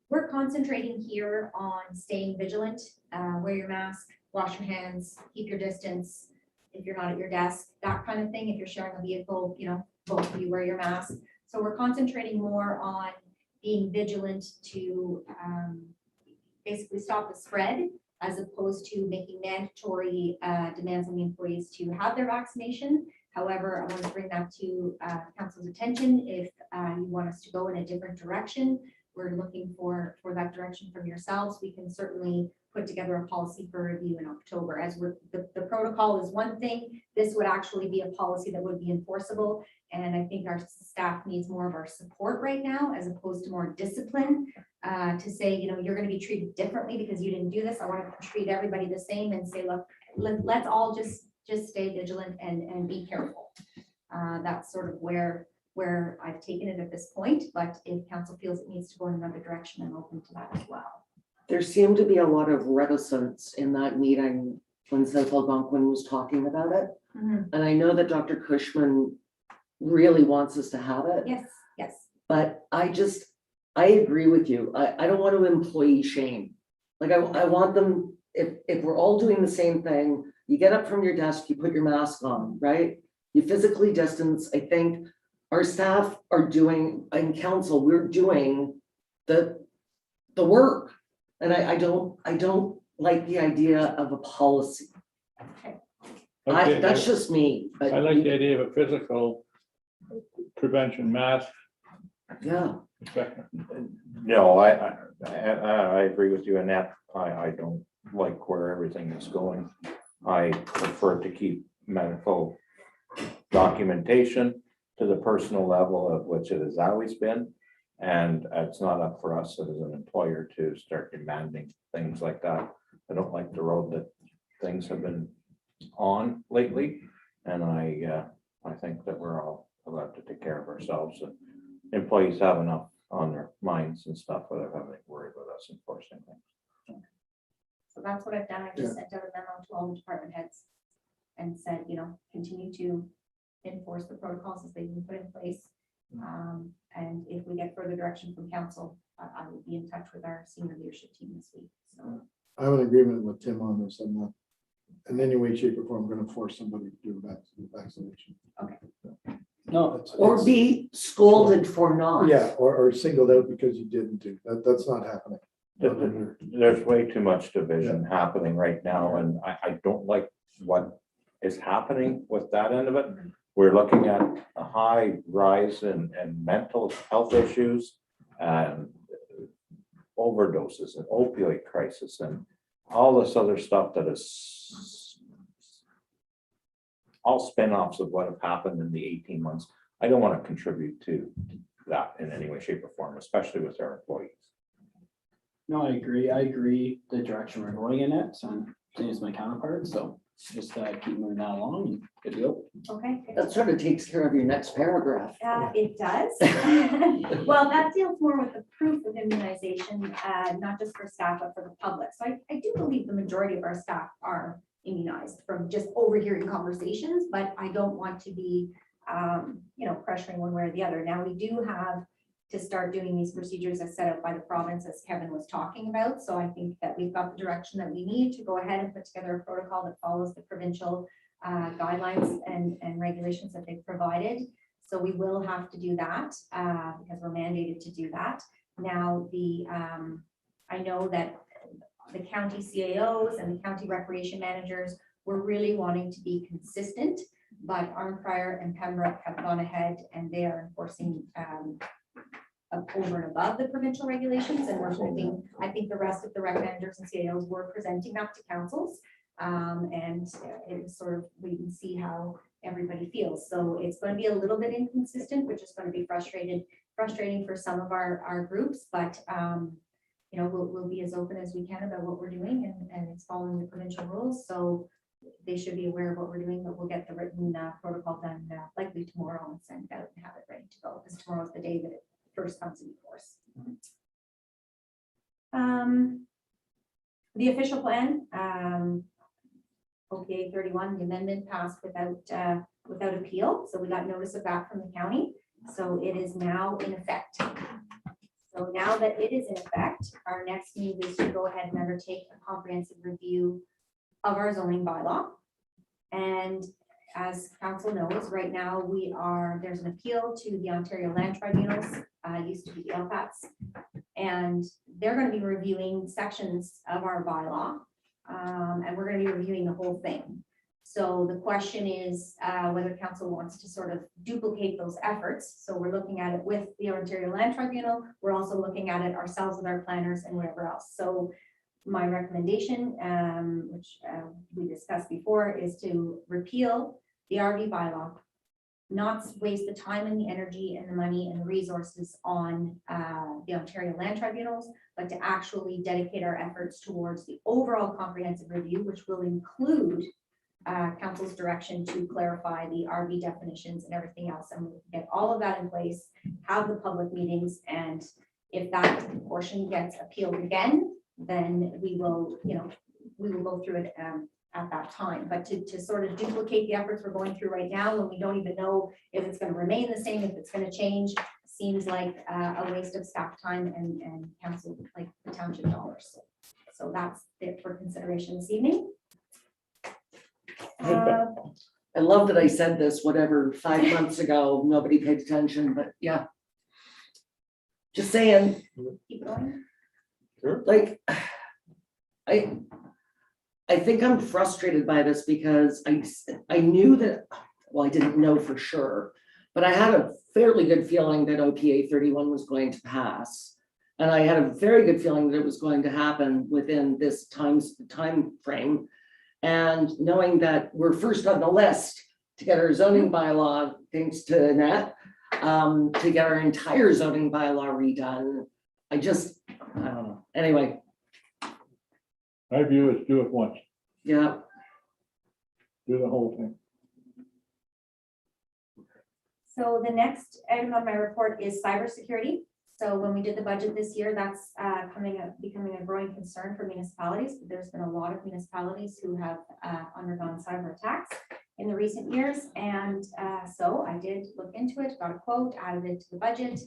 [SPEAKER 7] We're concentrating here on staying vigilant. Wear your mask, wash your hands, keep your distance. If you're not at your desk, that kind of thing. If you're sharing a vehicle, both of you wear your mask. So we're concentrating more on being vigilant to basically stop the spread, as opposed to making mandatory demands on the employees to have their vaccination. However, I want to bring that to council's attention. If you want us to go in a different direction, we're looking for that direction from yourselves. We can certainly put together a policy for review in October. As the protocol is one thing, this would actually be a policy that would be enforceable. And I think our staff needs more of our support right now, as opposed to more discipline to say, you're going to be treated differently because you didn't do this. I want to treat everybody the same and say, look, let's all just stay vigilant and be careful. That's sort of where I've taken it at this point. But if council feels it needs to go in another direction, I'm open to that as well.
[SPEAKER 4] There seemed to be a lot of reticence in that meeting when South Algonquin was talking about it.
[SPEAKER 7] Mm-hmm.
[SPEAKER 4] And I know that Dr. Cushman really wants us to have it.
[SPEAKER 7] Yes.
[SPEAKER 4] But I agree with you. I don't want to employee shame. Like I want them, if we're all doing the same thing, you get up from your desk, you put your mask on, right? You physically distance. I think our staff are doing, in council, we're doing the work. And I don't like the idea of a policy.
[SPEAKER 7] Okay.
[SPEAKER 4] That's just me, but
[SPEAKER 5] I like the idea of a physical prevention mask.
[SPEAKER 4] yeah,
[SPEAKER 8] No, I agree with you, Annette. I don't like where everything is going. I prefer to keep medical documentation to the personal level of which it has always been. And it's not up for us as an employer to start demanding things like that. I don't like the road that things have been on lately. And I think that we're all allowed to take care of ourselves, and employees have enough on their minds and stuff without having to worry about us enforcing things.
[SPEAKER 7] So that's what I've done. I just sent out a memo to all the department heads and said, continue to enforce the protocols as they've been put in place. And if we get further direction from council, I will be in touch with our senior leadership team this week. So
[SPEAKER 3] I have an agreement with Tim on this. I'm not in any way, shape or form going to force somebody to do a vaccination.
[SPEAKER 1] No,
[SPEAKER 3] It's-
[SPEAKER 4] or
[SPEAKER 3] it's-
[SPEAKER 4] be scolded for not.
[SPEAKER 3] Yeah, or singled out because you didn't do that. That's not happening.
[SPEAKER 8] There's way too much division happening right now, and I don't like what is happening with that end of it. We're looking at a high rise in mental health issues and overdoses and opioid crisis and all this other stuff that is all spin-offs of what have happened in the 18 months. I don't want to contribute to that in any way, shape, or form, especially with our employees.
[SPEAKER 1] no, I agree the direction we're going in it, so same as my counterpart, so just keep moving that along and good to go.
[SPEAKER 7] okay.
[SPEAKER 4] That sort of takes care of your next paragraph.
[SPEAKER 7] It does. Well, that deals more with the proof of immunization, not just for staff, but for the public. So I do believe the majority of our staff are immunized from just overhearing conversations, but I don't want to be, pressuring one way or the other. Now, we do have to start doing these procedures as set out by the province, as Kevin was talking about. So I think that we've got the direction that we need to go ahead and put together a protocol that follows the provincial guidelines and regulations that they've provided. So we will have to do that because we're mandated to do that. Now, I know that the county CAOs and the county recreation managers were really wanting to be consistent, but Arnprior and Pembroke have gone ahead and they are enforcing over and above the provincial regulations, and we're hoping, I think the rest of the rec managers and CAOs were presenting that to councils. And it's sort of, we can see how everybody feels. So it's going to be a little bit inconsistent, which is going to be frustrating for some of our groups, but we'll be as open as we can about what we're doing, and it's following the provincial rules. So they should be aware of what we're doing, but we'll get the written protocol done likely tomorrow and send it out and have it ready to go, because tomorrow is the day that it first comes into force. The official plan, OPA 31, the amendment passed without appeal. So we got notice of that from the county. So it is now in effect. So now that it is in effect, our next move is to go ahead and undertake a comprehensive review of our zoning bylaw. And as council knows, right now there's an appeal to the Ontario Land Tribunals, used to be the LPATs, and they're going to be reviewing sections of our bylaw, and we're going to be reviewing the whole thing. So the question is whether council wants to sort of duplicate those efforts. So we're looking at it with the Ontario Land Tribunal. We're also looking at it ourselves with our planners and whatever else. So my recommendation, which we discussed before, is to repeal the RV bylaw, not waste the time and the energy and the money and the resources on the Ontario Land Tribunals, but to actually dedicate our efforts towards the overall comprehensive review, which will include council's direction to clarify the RV definitions and everything else, and we'll get all of that in place, have the public meetings, and if that portion gets appealed again, then we will go through it at that time. But to sort of duplicate the efforts we're going through right now, when we don't even know if it's going to remain the same, if it's going to change, seems like a waste of staff time and council, like the township dollars. So that's it for consideration this evening.
[SPEAKER 4] I love that I said this, 5 months ago, nobody paid attention, but yeah. Just saying,
[SPEAKER 7] Keep going.
[SPEAKER 4] like, I I think I'm frustrated by this because I knew that, well, I didn't know for sure, but I had a fairly good feeling that OPA 31 was going to pass. And I had a very good feeling that it was going to happen within this time frame. And knowing that we're first on the list to get our zoning bylaw, thanks to Annette, to get our entire zoning bylaw redone. I don't know. Anyway,
[SPEAKER 5] My view is do it once,
[SPEAKER 4] yeah,
[SPEAKER 5] do the whole thing.
[SPEAKER 7] So the next item on my report is cybersecurity. So when we did the budget this year, that's becoming a growing concern for municipalities. There's been a lot of municipalities who have undergone cyber attacks in the recent years. And so I did look into it, got a quote, added it to the budget,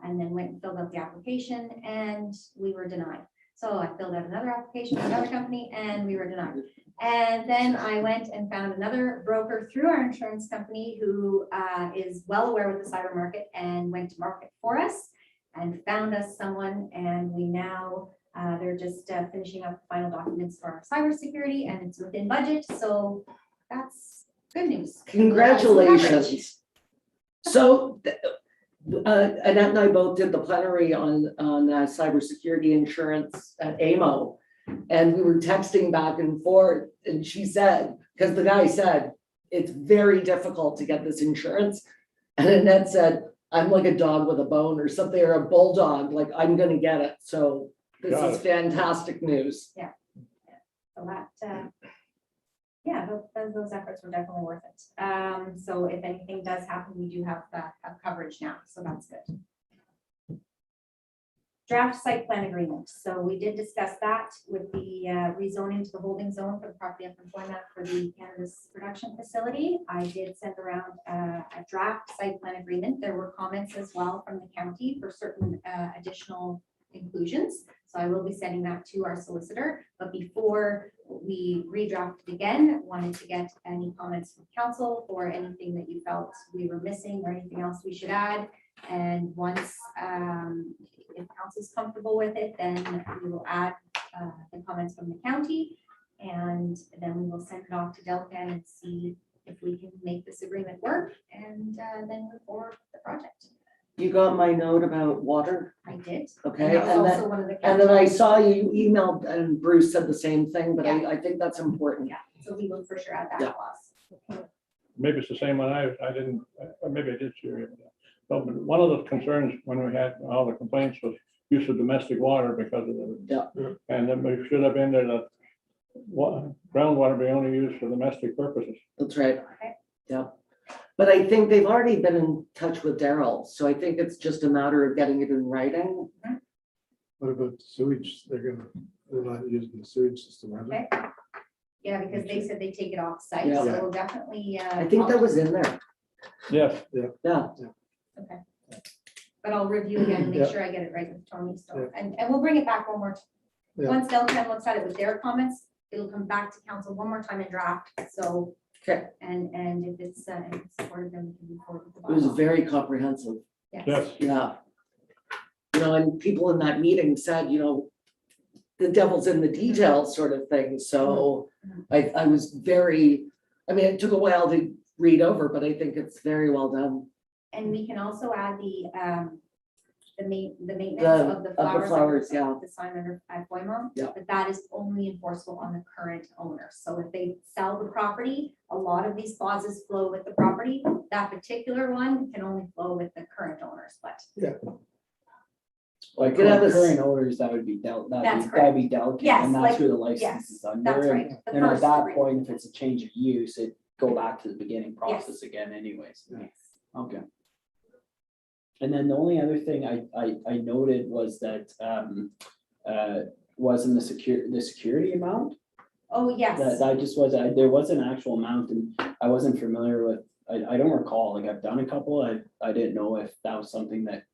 [SPEAKER 7] and then went and filled out the application, and we were denied. So I filled out another application with another company, and we were denied. And then I went and found another broker through our insurance company who is well aware with the cyber market and went to market for us and found us someone. And we now, they're just finishing up the final documents for our cybersecurity, and it's within budget. So that's good news.
[SPEAKER 4] congratulations. So Annette and I both did the plenary on cybersecurity insurance at AMO. And we were texting back and forth, and she said, because the guy said, it's very difficult to get this insurance. And Annette said, I'm like a dog with a bone or something, or a bulldog, like I'm gonna get it. So this
[SPEAKER 5] Got
[SPEAKER 4] is
[SPEAKER 5] it.
[SPEAKER 4] fantastic news.
[SPEAKER 7] So that, yeah, those efforts were definitely worth it. So if anything does happen, we do have coverage now, so that's good. Draft site plan agreement. So we did discuss that with the rezoning to the holding zone for the property up in Employment for the cannabis production facility. I did send around a draft site plan agreement. There were comments as well from the county for certain additional inclusions. So I will be sending that to our solicitor. But before we redraft it again, wanted to get any comments from council or anything that you felt we were missing or anything else we should add. And once, if council's comfortable with it, then we will add the comments from the county. And then we will send it off to Delcan and see if we can make this agreement work, and then move forward with the project.
[SPEAKER 4] You got my note about water?
[SPEAKER 7] I did.
[SPEAKER 4] Okay,
[SPEAKER 7] that was
[SPEAKER 4] and
[SPEAKER 7] also
[SPEAKER 4] then,
[SPEAKER 7] one of the
[SPEAKER 4] and then I
[SPEAKER 7] county-
[SPEAKER 4] saw you emailed and Bruce said the same thing, but
[SPEAKER 7] Yeah.
[SPEAKER 4] I think that's important.
[SPEAKER 7] Yeah, so we will for sure add that
[SPEAKER 4] Yeah.
[SPEAKER 7] clause.
[SPEAKER 5] Maybe it's the same one I didn't, or maybe I did see it. But one of the concerns when we had all the complaints was use of domestic water because of the.
[SPEAKER 4] Yeah.
[SPEAKER 5] And then we should have been there that groundwater be only used for domestic purposes.
[SPEAKER 4] That's right.
[SPEAKER 7] Okay.
[SPEAKER 4] Yeah. But I think they've already been in touch with Daryl, so I think it's just a matter of getting it in writing.
[SPEAKER 3] What about sewage? They're not using the sewage system, are they?
[SPEAKER 7] Okay. Yeah, because they said they take it off site,
[SPEAKER 4] Yeah.
[SPEAKER 7] so we'll definitely.
[SPEAKER 4] I think that was in there.
[SPEAKER 5] Yes,
[SPEAKER 4] Yeah.
[SPEAKER 7] Okay. But I'll review again and
[SPEAKER 3] Yeah.
[SPEAKER 7] make sure I get it right with Tony, so, and we'll bring it back one more.
[SPEAKER 3] Yeah.
[SPEAKER 7] Once Delcan looks at it with their comments, it'll come back to council one more time in draft, so.
[SPEAKER 4] Okay.
[SPEAKER 7] And if it's supported, then we can move forward with the
[SPEAKER 4] It was
[SPEAKER 7] bylaw.
[SPEAKER 4] very comprehensive.
[SPEAKER 5] yes.
[SPEAKER 4] Yeah. You know, and people in that meeting said, you know, the devil's in the details sort of thing. So I was very, I mean, it took a while to read over, but I think it's very well done.
[SPEAKER 7] And we can also add the maintenance
[SPEAKER 4] The-
[SPEAKER 7] of the
[SPEAKER 4] of the
[SPEAKER 7] flowers.
[SPEAKER 4] flowers, yeah.
[SPEAKER 7] The sign under at Boymont.
[SPEAKER 4] Yeah.
[SPEAKER 7] But that is only enforceable on the current owner. So if they sell the property, a lot of these clauses flow with the property. That particular one can only flow with the current owners, but
[SPEAKER 1] Like
[SPEAKER 4] Could have a s-
[SPEAKER 1] current owners, that would be
[SPEAKER 7] That's
[SPEAKER 1] that'd be delicate,
[SPEAKER 7] Yes,
[SPEAKER 1] and that's
[SPEAKER 7] like-
[SPEAKER 1] who the
[SPEAKER 7] yes,
[SPEAKER 1] license is under.
[SPEAKER 7] that's
[SPEAKER 1] and
[SPEAKER 7] right. The
[SPEAKER 1] then at
[SPEAKER 7] first
[SPEAKER 1] that
[SPEAKER 7] agreement.
[SPEAKER 1] point, if it's a change of use, it go back to the beginning process again anyways.
[SPEAKER 7] Yes.
[SPEAKER 1] Okay. And then the only other thing I noted was that, wasn't the security amount.
[SPEAKER 7] Oh, yes.
[SPEAKER 1] That just was, there was an actual amount and I wasn't familiar with, I don't recall, like I've done a couple, I didn't know if that was something that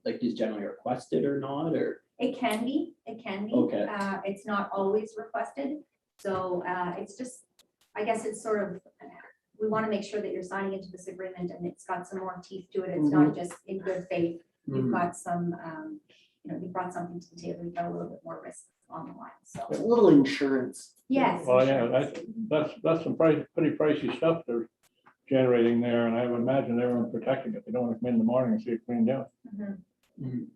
[SPEAKER 1] like is generally requested or not, or.
[SPEAKER 7] It can be.
[SPEAKER 1] Okay.
[SPEAKER 7] It's not always requested. So it's just, I guess it's sort of, we want to make sure that you're signing into this agreement and it's got some more teeth to it. It's not just in good faith. You've got some you know, he brought something to the table, he got a little bit more risk on the line, so.
[SPEAKER 4] A little insurance.
[SPEAKER 7] Yes.
[SPEAKER 5] Well, yeah,
[SPEAKER 7] insurance.
[SPEAKER 5] that's some pretty pricey stuff they're generating there, and I would imagine everyone's protecting it. They don't want to come in the morning and see it cleaned out.
[SPEAKER 7] Mhm.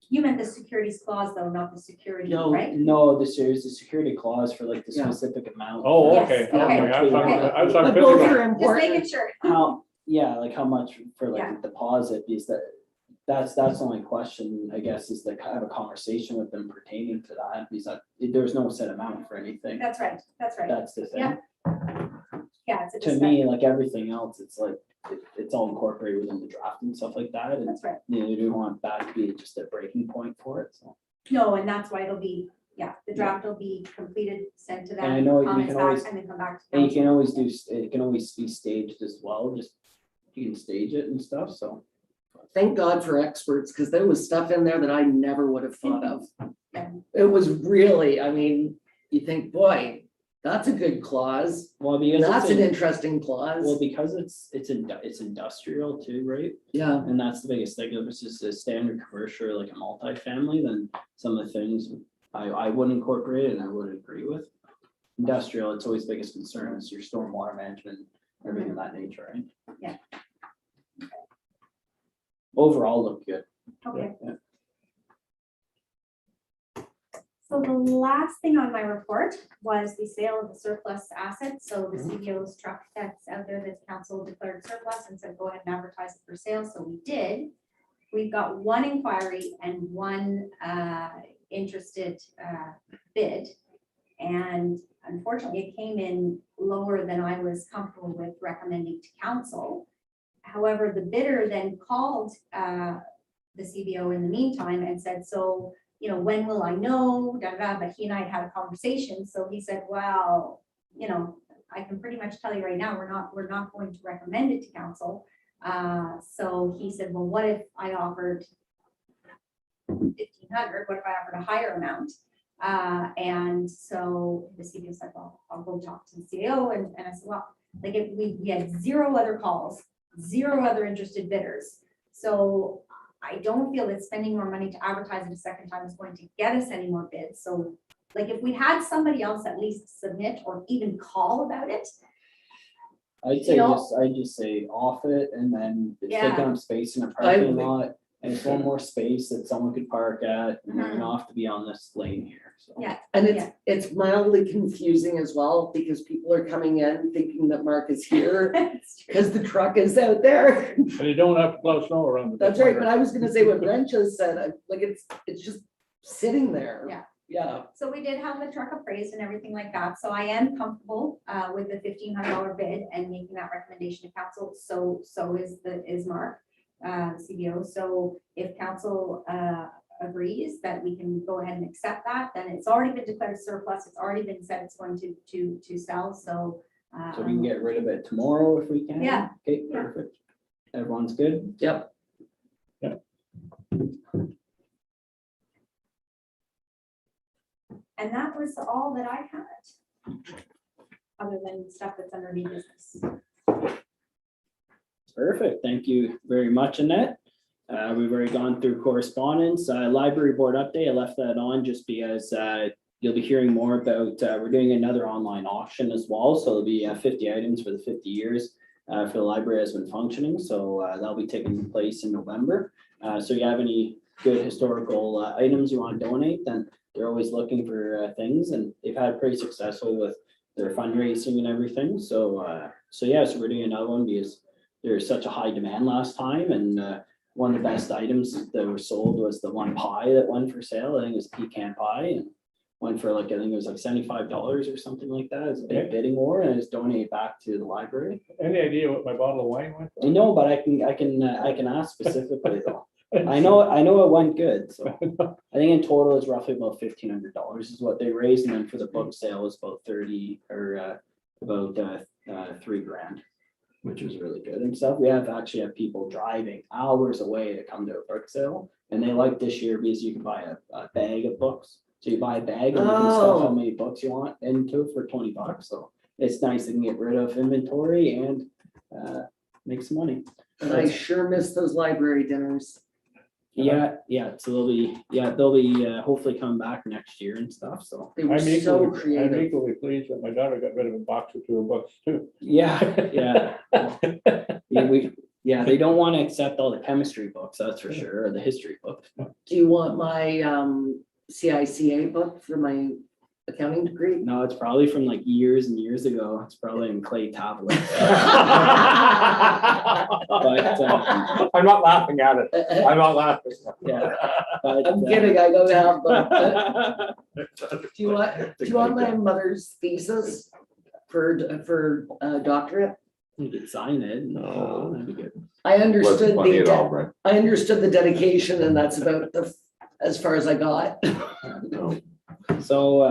[SPEAKER 7] You meant the securities clause though, not the security,
[SPEAKER 4] No.
[SPEAKER 7] right?
[SPEAKER 1] No, this is the security clause for like the
[SPEAKER 4] Yeah.
[SPEAKER 1] specific amount.
[SPEAKER 5] Oh,
[SPEAKER 7] Yes,
[SPEAKER 5] okay.
[SPEAKER 7] okay.
[SPEAKER 5] I was talking-
[SPEAKER 7] Okay.
[SPEAKER 5] I was talking
[SPEAKER 4] But both
[SPEAKER 5] physical.
[SPEAKER 4] are
[SPEAKER 7] Just making
[SPEAKER 4] important.
[SPEAKER 7] sure.
[SPEAKER 1] How, yeah, like how much for like
[SPEAKER 7] Yeah.
[SPEAKER 1] a deposit, because that's the only question, I guess, is to have a conversation with them pertaining to that, because there's no set amount for anything.
[SPEAKER 7] That's right, that's right.
[SPEAKER 1] That's the thing.
[SPEAKER 7] Yeah. Yeah, it's a
[SPEAKER 1] To
[SPEAKER 7] discussion.
[SPEAKER 1] me, like everything else, it's like, it's all incorporated within the draft and stuff like that, and
[SPEAKER 7] That's right.
[SPEAKER 1] you don't want that to be just a breaking point for it, so.
[SPEAKER 7] No, and that's why it'll be, yeah, the draft will be completed, sent to them.
[SPEAKER 1] And I know you
[SPEAKER 7] comments
[SPEAKER 1] can
[SPEAKER 7] back,
[SPEAKER 1] always-
[SPEAKER 7] And then come back to
[SPEAKER 1] And you
[SPEAKER 7] council.
[SPEAKER 1] can always it can always be staged as well, just, you can stage it and stuff, so.
[SPEAKER 4] Thank God for experts, because there was stuff in there that I never would have thought of.
[SPEAKER 7] Yeah.
[SPEAKER 4] It was really, I mean, you think, boy, that's a good clause.
[SPEAKER 1] Well, because
[SPEAKER 4] That's an
[SPEAKER 1] it's,
[SPEAKER 4] interesting
[SPEAKER 1] well,
[SPEAKER 4] clause.
[SPEAKER 1] because it's industrial too, right?
[SPEAKER 4] Yeah,
[SPEAKER 1] And that's the biggest thing, if it's just a standard commercial, or like a multifamily, then some of the things I wouldn't incorporate and I would agree with. Industrial, it's always biggest concern is your stormwater management, everything of that nature, right?
[SPEAKER 7] Yeah.
[SPEAKER 1] Overall, look good.
[SPEAKER 7] Okay.
[SPEAKER 1] Yeah.
[SPEAKER 7] So the last thing on my report was the sale of the surplus assets. So the CBO's truck that's out there that council declared surplus and said, go ahead and advertise it for sale. So we did. We've got one inquiry and one interested bid. And unfortunately, it came in lower than I was comfortable with recommending to council. However, the bidder then called the CBO in the meantime and said, so, you know, when will I know? Da, da, da. But he and I had a conversation. So he said, well, you know, I can pretty much tell you right now, we're not going to recommend it to council. So he said, well, what if I offered 1,500? What if I offered a higher amount? And so the CBO said, well, I'll go talk to the CEO. And I said, well, like if we had 0 other calls, 0 other interested bidders. So I don't feel that spending more money to advertise it a second time is going to get us any more bids. So like if we had somebody else at least submit or even call about it.
[SPEAKER 1] I'd say
[SPEAKER 7] You know-
[SPEAKER 1] I'd just say off it, and then it's
[SPEAKER 7] Yeah.
[SPEAKER 1] taking up space in a
[SPEAKER 4] I
[SPEAKER 1] parking
[SPEAKER 4] agree.
[SPEAKER 1] lot, and it's one more space that someone could park at, and you're gonna have to be on this lane here, so.
[SPEAKER 7] Yeah.
[SPEAKER 4] and
[SPEAKER 7] Yeah.
[SPEAKER 4] it's mildly confusing as well, because people are coming in thinking that Mark is here,
[SPEAKER 7] It's true.
[SPEAKER 4] because the truck is out there.
[SPEAKER 5] And you don't have to plow snow around. it.
[SPEAKER 4] That's right, but I was gonna say what Brent just said, like, it's just sitting there.
[SPEAKER 7] Yeah.
[SPEAKER 4] Yeah,
[SPEAKER 7] So we did have the truck appraised and everything like that. So I am comfortable with the $1,500 bid and making that recommendation to council. So is Mark, CBO. So if council agrees that we can go ahead and accept that, then it's already been declared surplus. It's already been said it's going to sell. So
[SPEAKER 1] So we can get rid of it tomorrow if we can?
[SPEAKER 7] Yeah.
[SPEAKER 1] Okay,
[SPEAKER 7] Yeah.
[SPEAKER 1] perfect. Everyone's good?
[SPEAKER 4] yep.
[SPEAKER 7] and that was all that I had. Other than stuff that's under new business.
[SPEAKER 1] Perfect. Thank you very much, Annette. We've already gone through correspondence. Library board update, I left that on just because you'll be hearing more about, we're doing another online auction as well. So there'll be 50 items for the 50 years for the library has been functioning. So that'll be taking place in November. So you have any good historical items you want to donate, then they're always looking for things, and they've had pretty successful with their fundraising and everything. So yeah, so we're doing another one because there's such a high demand last time, and one of the best items that were sold was the one pie that went for sale. I think it was pecan pie, and went for like, I think it was like $75 or something like that. It's a big bidding war, and it's donated back to the library.
[SPEAKER 5] Any idea what my bottle of wine went for?
[SPEAKER 1] I know, but I can ask specifically though. I know it went good, so I think in total it's roughly about $1,500 is what they raised, and then for the book sale was about 30 or about $3,000, which was really good and stuff. We actually have people driving hours away to come to a book sale, and they like this year because you can buy a bag of books. So you buy a bag and you can stuff how many books you want into it for $20. So it's nice to get rid of inventory and make some money.
[SPEAKER 4] And I sure miss those library dinners.
[SPEAKER 1] Yeah, so they'll be hopefully coming back next year and stuff, so.
[SPEAKER 4] They were
[SPEAKER 5] I'm
[SPEAKER 4] so
[SPEAKER 5] equally, I'm
[SPEAKER 4] creative.
[SPEAKER 5] equally pleased that my daughter got rid of a box or two of books too.
[SPEAKER 1] Yeah. Yeah, they don't want to accept all the chemistry books, that's for sure, or the history books.
[SPEAKER 4] Do you want my CICA book for my accounting degree?
[SPEAKER 1] No, it's probably from like years and years ago. It's probably in clay tablets. But,
[SPEAKER 8] I'm not laughing at it. I'm not laughing.
[SPEAKER 1] yeah. But,
[SPEAKER 4] I'm kidding, I don't have them. Do you want my mother's thesis for doctorate?
[SPEAKER 1] You could sign it.
[SPEAKER 8] No.
[SPEAKER 1] That'd be good.
[SPEAKER 4] I understood
[SPEAKER 8] Wasn't funny at all, Brent.
[SPEAKER 4] I understood the dedication, and that's about as far as I got.
[SPEAKER 8] No.
[SPEAKER 1] So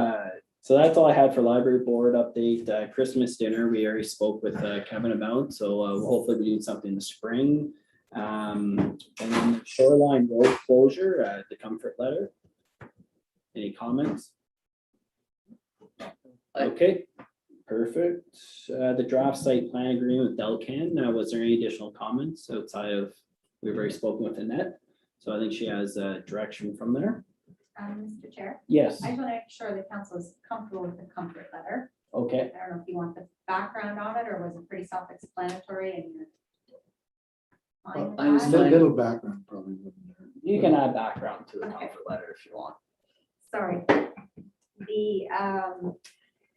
[SPEAKER 1] that's all I had for library board update. Christmas dinner, we already spoke with Kevin about, so we'll hopefully be doing something in the spring. And then the shoreline road closure, the comfort letter. Any comments? Okay, perfect. The draft site plan agreement with Delcan, was there any additional comments outside of, we've already spoken with Annette, so I think she has direction from there.
[SPEAKER 7] Mr. Chair,
[SPEAKER 1] Yes,
[SPEAKER 7] I just want to make sure the council is comfortable with the comfort letter.
[SPEAKER 1] okay,
[SPEAKER 7] I don't know if you want the background on it, or was it pretty self-explanatory and you're fine with
[SPEAKER 4] I was
[SPEAKER 3] A
[SPEAKER 7] that?
[SPEAKER 4] fine.
[SPEAKER 3] little background probably wouldn't hurt.
[SPEAKER 1] you can add background to the
[SPEAKER 7] Okay.
[SPEAKER 1] comfort letter if you want.
[SPEAKER 7] Sorry.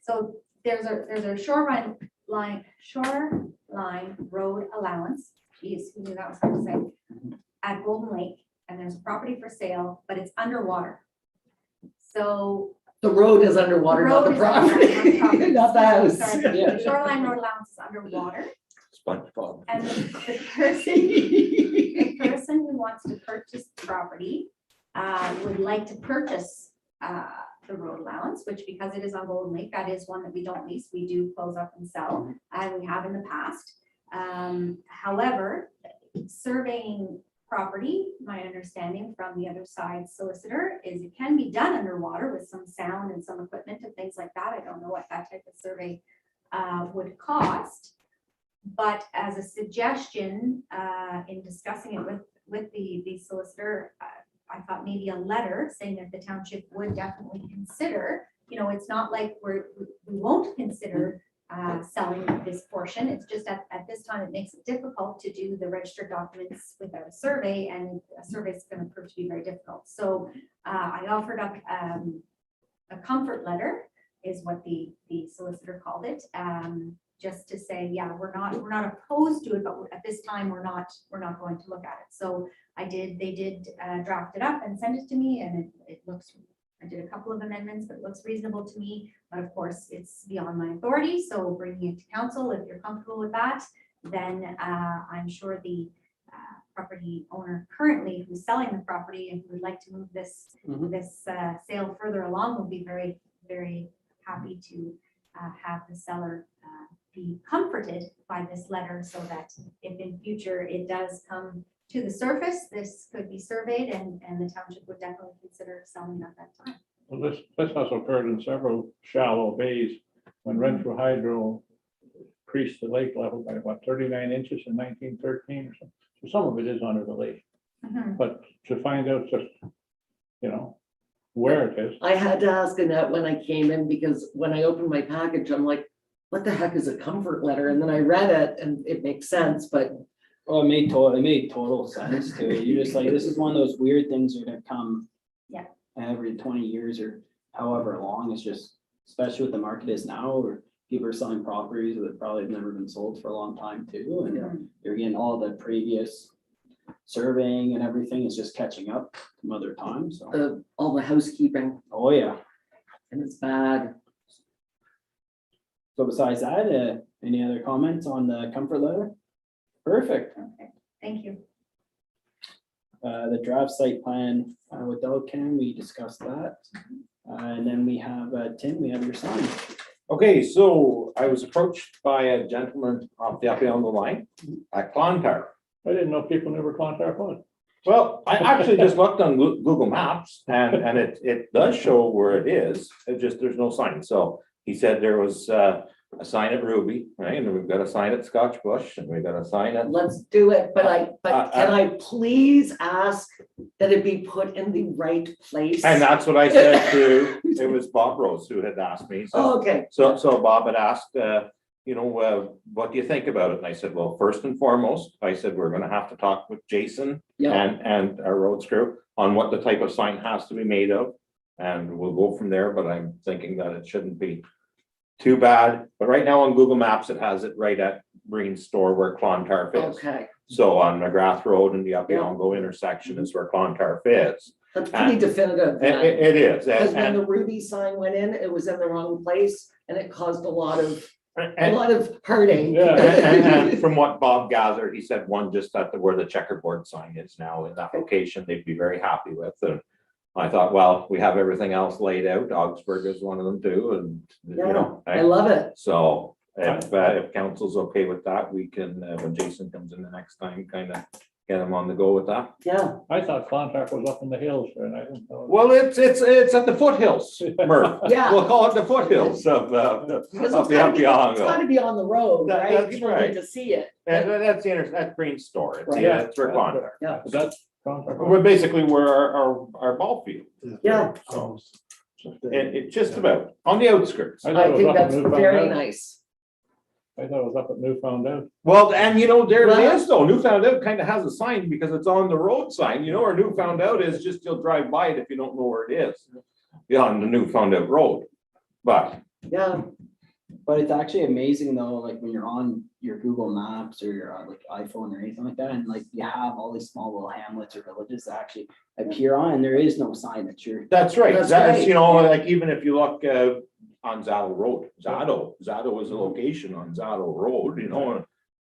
[SPEAKER 7] So there's a shoreline road allowance, geez, who knew that was hard to say, at Golden Lake, and there's a property for sale, but it's underwater. So.
[SPEAKER 4] The road is underwater, not the
[SPEAKER 7] road is underwater,
[SPEAKER 4] property, not the house.
[SPEAKER 7] Sorry,
[SPEAKER 1] Yeah.
[SPEAKER 7] the shoreline road allowance is underwater,
[SPEAKER 8] SpongeBob.
[SPEAKER 7] and the person who wants to purchase the property would like to purchase the road allowance, which because it is on Golden Lake, that is one that we don't lease, we do close up and sell, and we have in the past. However, surveying property, my understanding from the other side solicitor is it can be done underwater with some sound and some equipment and things like that. I don't know what that type of survey would cost. But as a suggestion, in discussing it with the solicitor, I thought maybe a letter saying that the township would definitely consider, it's not like we won't consider selling this portion. It's just at this time, it makes it difficult to do the registered documents without a survey, and a survey is going to prove to be very difficult. So I offered up a comfort letter, is what the solicitor called it, just to say, yeah, we're not opposed to it, but at this time we're not going to look at it. So they did draft it up and send it to me, and it looks. I did a couple of amendments, but it looks reasonable to me. But of course, it's beyond my authority. So bringing it to council, if you're comfortable with that, then I'm sure the property owner currently who's selling the property and who would like to move this sale further along will be very, very happy to have the seller be comforted by this letter, so that if in future it does come to the surface, this could be surveyed, and the township would definitely consider selling at that time.
[SPEAKER 5] Well, this has occurred in several shallow bays when Renfrew Hydro increased the lake level by about 39 inches in 1913 or something. So some of it is under the lake, but to find out just, where it is.
[SPEAKER 4] I had to ask Annette when I came in, because when I opened my package, I'm like, what the heck is a comfort letter? And then I read it and it makes sense, but
[SPEAKER 1] Well, it made total sense to it. You're just like, this is one of those weird things that are gonna come.
[SPEAKER 7] Yeah.
[SPEAKER 1] Every 20 years or however long. It's just, especially what the market is now, or people are selling properties that probably have never been sold for a long time too. And you're getting all the previous surveying and everything is just catching up from other times. So,
[SPEAKER 4] all the housekeeping,
[SPEAKER 1] oh yeah.
[SPEAKER 4] and it's bad.
[SPEAKER 1] So besides that, any other comments on the comfort letter? Perfect.
[SPEAKER 7] Okay, thank you.
[SPEAKER 1] The draft site plan with Delcan, we discussed that. And then we have Tim, we have your sign.
[SPEAKER 8] Okay, so I was approached by a gentleman off the up on the line at Clontarf.
[SPEAKER 5] I didn't know people knew where Clontarf was.
[SPEAKER 8] Well, I actually just looked on Google Maps and it does show where it is. It just, there's no sign. So he said there was a sign at Ruby, right, and we've got a sign at Scotch Bush, and we've got a sign at.
[SPEAKER 4] Let's do it, but can I please ask that it be put in the right place?
[SPEAKER 8] And that's what I said to, it was Bob Rose who had asked me, so.
[SPEAKER 4] Oh, okay,
[SPEAKER 8] So Bob had asked, what do you think about it? And I said, well, first and foremost, I said, we're gonna have to talk with Jason
[SPEAKER 4] yeah,
[SPEAKER 8] and our roads crew on what the type of sign has to be made of. And we'll go from there, but I'm thinking that it shouldn't be too bad. But right now on Google Maps, it has it right at Breen's store where Clontarf is.
[SPEAKER 4] okay,
[SPEAKER 8] So on McGrath Road and the Uppyongo intersection is where Clontarf is.
[SPEAKER 4] that's pretty definitive. then.
[SPEAKER 8] It is.
[SPEAKER 4] Because when
[SPEAKER 8] And-
[SPEAKER 4] the Ruby sign went in, it was in the wrong place and it caused a lot of heartache.
[SPEAKER 5] Yeah.
[SPEAKER 8] And from what Bob gathered, he said one just at where the checkerboard sign is now in that location, they'd be very happy with. And I thought, well, we have everything else laid out. Augsburg is one of them too, and
[SPEAKER 4] I love it.
[SPEAKER 8] so if council's okay with that, we can, when Jason comes in the next time, kind of get him on the go with that.
[SPEAKER 4] Yeah,
[SPEAKER 5] I thought Clontarf was up in the hills, and I didn't know.
[SPEAKER 8] Well, it's at the foothills, Murph.
[SPEAKER 4] yeah.
[SPEAKER 8] We'll call it the foothills of
[SPEAKER 4] Because
[SPEAKER 8] the
[SPEAKER 4] it's gotta be- it's
[SPEAKER 8] Uppyongo.
[SPEAKER 4] gotta be on the road,
[SPEAKER 8] That-
[SPEAKER 4] right?
[SPEAKER 8] that's
[SPEAKER 4] People
[SPEAKER 8] right.
[SPEAKER 4] need to see it.
[SPEAKER 8] And that's that's Green's store. It's,
[SPEAKER 4] Right.
[SPEAKER 8] yeah, it's where Clontarf.
[SPEAKER 4] Yeah.
[SPEAKER 5] That's Clontarf.
[SPEAKER 8] We're basically where our ball field.
[SPEAKER 4] Yeah.
[SPEAKER 8] So it just about on the outskirts.
[SPEAKER 5] I thought
[SPEAKER 4] I
[SPEAKER 5] it was
[SPEAKER 4] think
[SPEAKER 5] up in
[SPEAKER 4] that's
[SPEAKER 5] Newfoundland.
[SPEAKER 4] very nice.
[SPEAKER 5] I thought it was up at Newfoundland.
[SPEAKER 8] Well, and there
[SPEAKER 4] Well-
[SPEAKER 8] it is though. Newfoundland kind of has a sign because it's on the road sign, or Newfoundland is just you'll drive by it if you don't know where it is. Yeah, on the Newfoundland road. But
[SPEAKER 4] Yeah,
[SPEAKER 1] But it's actually amazing though, like when you're on your Google Maps or your like iPhone or anything like that, and like you have all these small little hamlets or villages that actually appear on, and there is no sign that you're.
[SPEAKER 8] that's right.
[SPEAKER 4] That's
[SPEAKER 8] That's,
[SPEAKER 4] right.
[SPEAKER 8] like even if you look on Zaddle Road, Zaddle is a location on Zaddle Road,